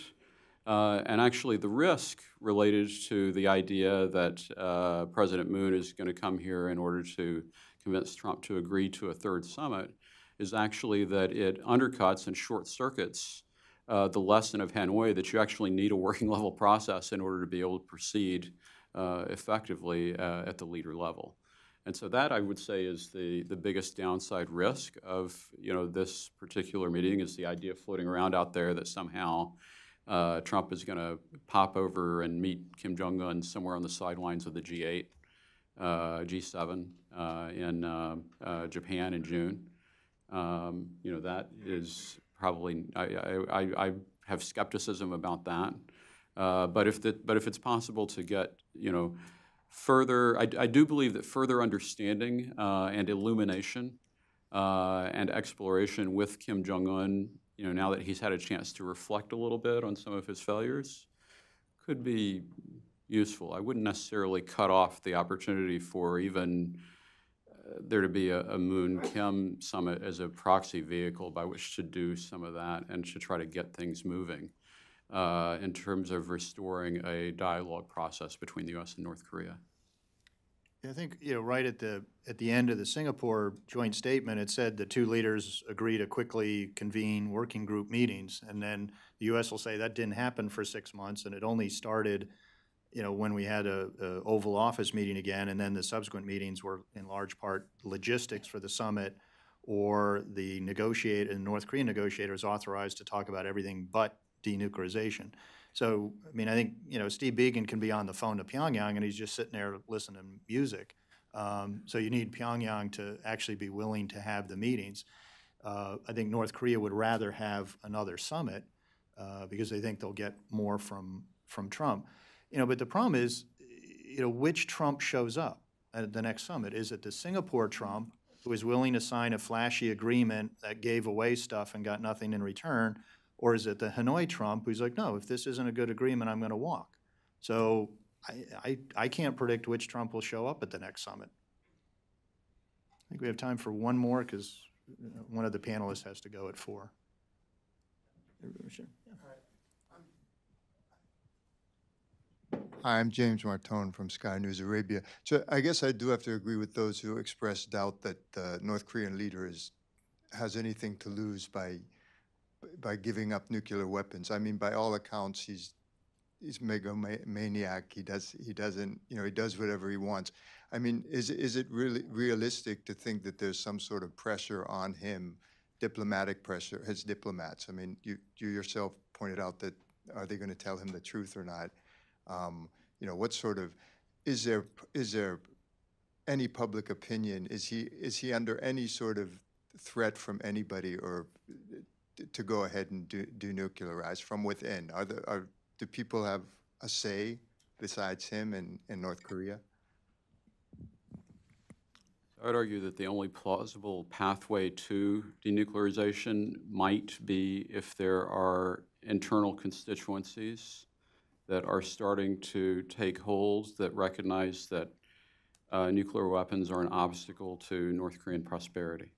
And actually, the risk related to the idea that President Moon is going to come here in order to convince Trump to agree to a third summit is actually that it undercuts and short circuits the lesson of Hanoi that you actually need a working level process in order to be able to proceed effectively at the leader level. And so that, I would say, is the biggest downside risk of this particular meeting, is the idea floating around out there that somehow Trump is going to pop over and meet Kim Jong-un somewhere on the sidelines of the G8, G7 in Japan in June. That is probably, I have skepticism about that. But if it's possible to get, further, I do believe that further understanding and illumination and exploration with Kim Jong-un, now that he's had a chance to reflect a little bit on some of his failures, could be useful. I wouldn't necessarily cut off the opportunity for even there to be a Moon-Kim summit as a proxy vehicle by which to do some of that and to try to get things moving in terms of restoring a dialogue process between the U.S. and North Korea. I think, right at the end of the Singapore joint statement, it said the two leaders agree to quickly convene working group meetings, and then the U.S. will say that didn't happen for 6 months, and it only started, when we had a Oval Office meeting again, and then the subsequent meetings were in large part logistics for the summit, or the North Korean negotiators authorized to talk about everything but denuclearization. So, I mean, I think, Steve Biegun can be on the phone to Pyongyang and he's just sitting there listening to music. So you need Pyongyang to actually be willing to have the meetings. I think North Korea would rather have another summit because they think they'll get more from Trump. But the problem is, which Trump shows up at the next summit? Is it the Singapore Trump who is willing to sign a flashy agreement that gave away stuff and got nothing in return? Or is it the Hanoi Trump who's like, no, if this isn't a good agreement, I'm going to walk? So I can't predict which Trump will show up at the next summit. I think we have time for one more because one of the panelists has to go at 4. Sure. Yeah. Hi, I'm James Martone from Sky News Arabia. So I guess I do have to agree with those who express doubt that the North Korean leader has anything to lose by giving up nuclear weapons. I mean, by all accounts, he's megalomaniac. He does whatever he wants. I mean, is it really realistic to think that there's some sort of pressure on him, diplomatic pressure, his diplomats? I mean, you yourself pointed out that are they going to tell him the truth or not? What sort of is there any public opinion? Is he under any sort of threat from anybody or to go ahead and denuclearize from within? Do people have a say besides him in North Korea? I would argue that the only plausible pathway to denuclearization might be if there are internal constituencies that are starting to take hold that recognize that nuclear weapons are an obstacle to North Korean prosperity.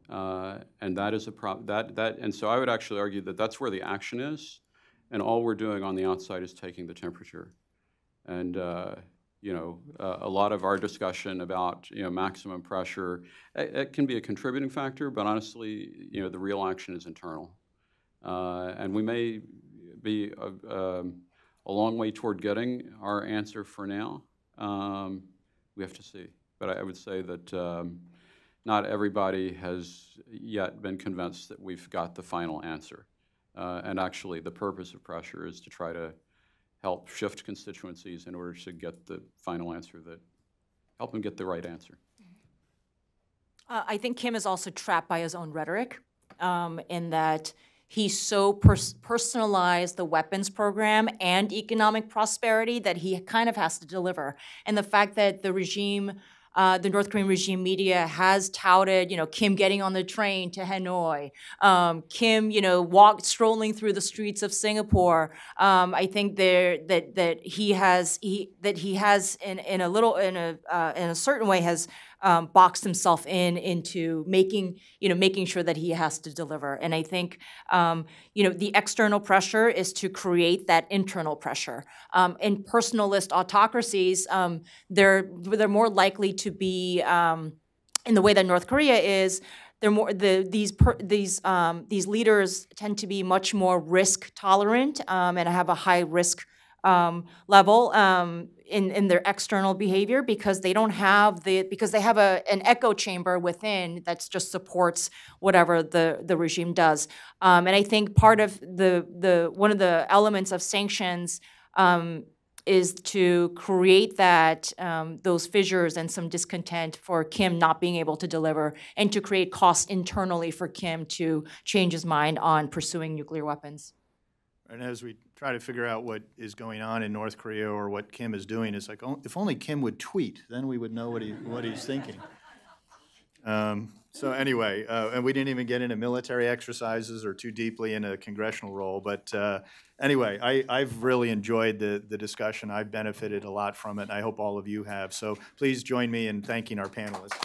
And that is a problem. And so I would actually argue that that's where the action is, and all we're doing on the outside is taking the temperature. And a lot of our discussion about maximum pressure, it can be a contributing factor, but honestly, the real action is internal. And we may be a long way toward getting our answer for now. We have to see. But I would say that not everybody has yet been convinced that we've got the final answer. And actually, the purpose of pressure is to try to help shift constituencies in order to get the final answer help them get the right answer. I think Kim is also trapped by his own rhetoric in that he so personalized the weapons program and economic prosperity that he kind of has to deliver. And the fact that the regime, the North Korean regime media has touted, Kim getting on the train to Hanoi, Kim, strolling through the streets of Singapore. I think that he has in a certain way has boxed himself into making sure that he has to deliver. And I think, the external pressure is to create that internal pressure. In personalist autocracies, they're more likely to be, in the way that North Korea is, these leaders tend to be much more risk tolerant and have a high risk level in their external behavior because they don't have because they have an echo chamber within that just supports whatever the regime does. And I think part of one of the elements of sanctions is to create those fissures and some discontent for Kim not being able to deliver and to create cost internally for Kim to change his mind on pursuing nuclear weapons. And as we try to figure out what is going on in North Korea or what Kim is doing, it's like, if only Kim would tweet, then we would know what he's thinking. So anyway, and we didn't even get into military exercises or too deeply into a congressional role. But anyway, I've really enjoyed the discussion. I've benefited a lot from it, and I hope all of you have. So please join me in thanking our panelists.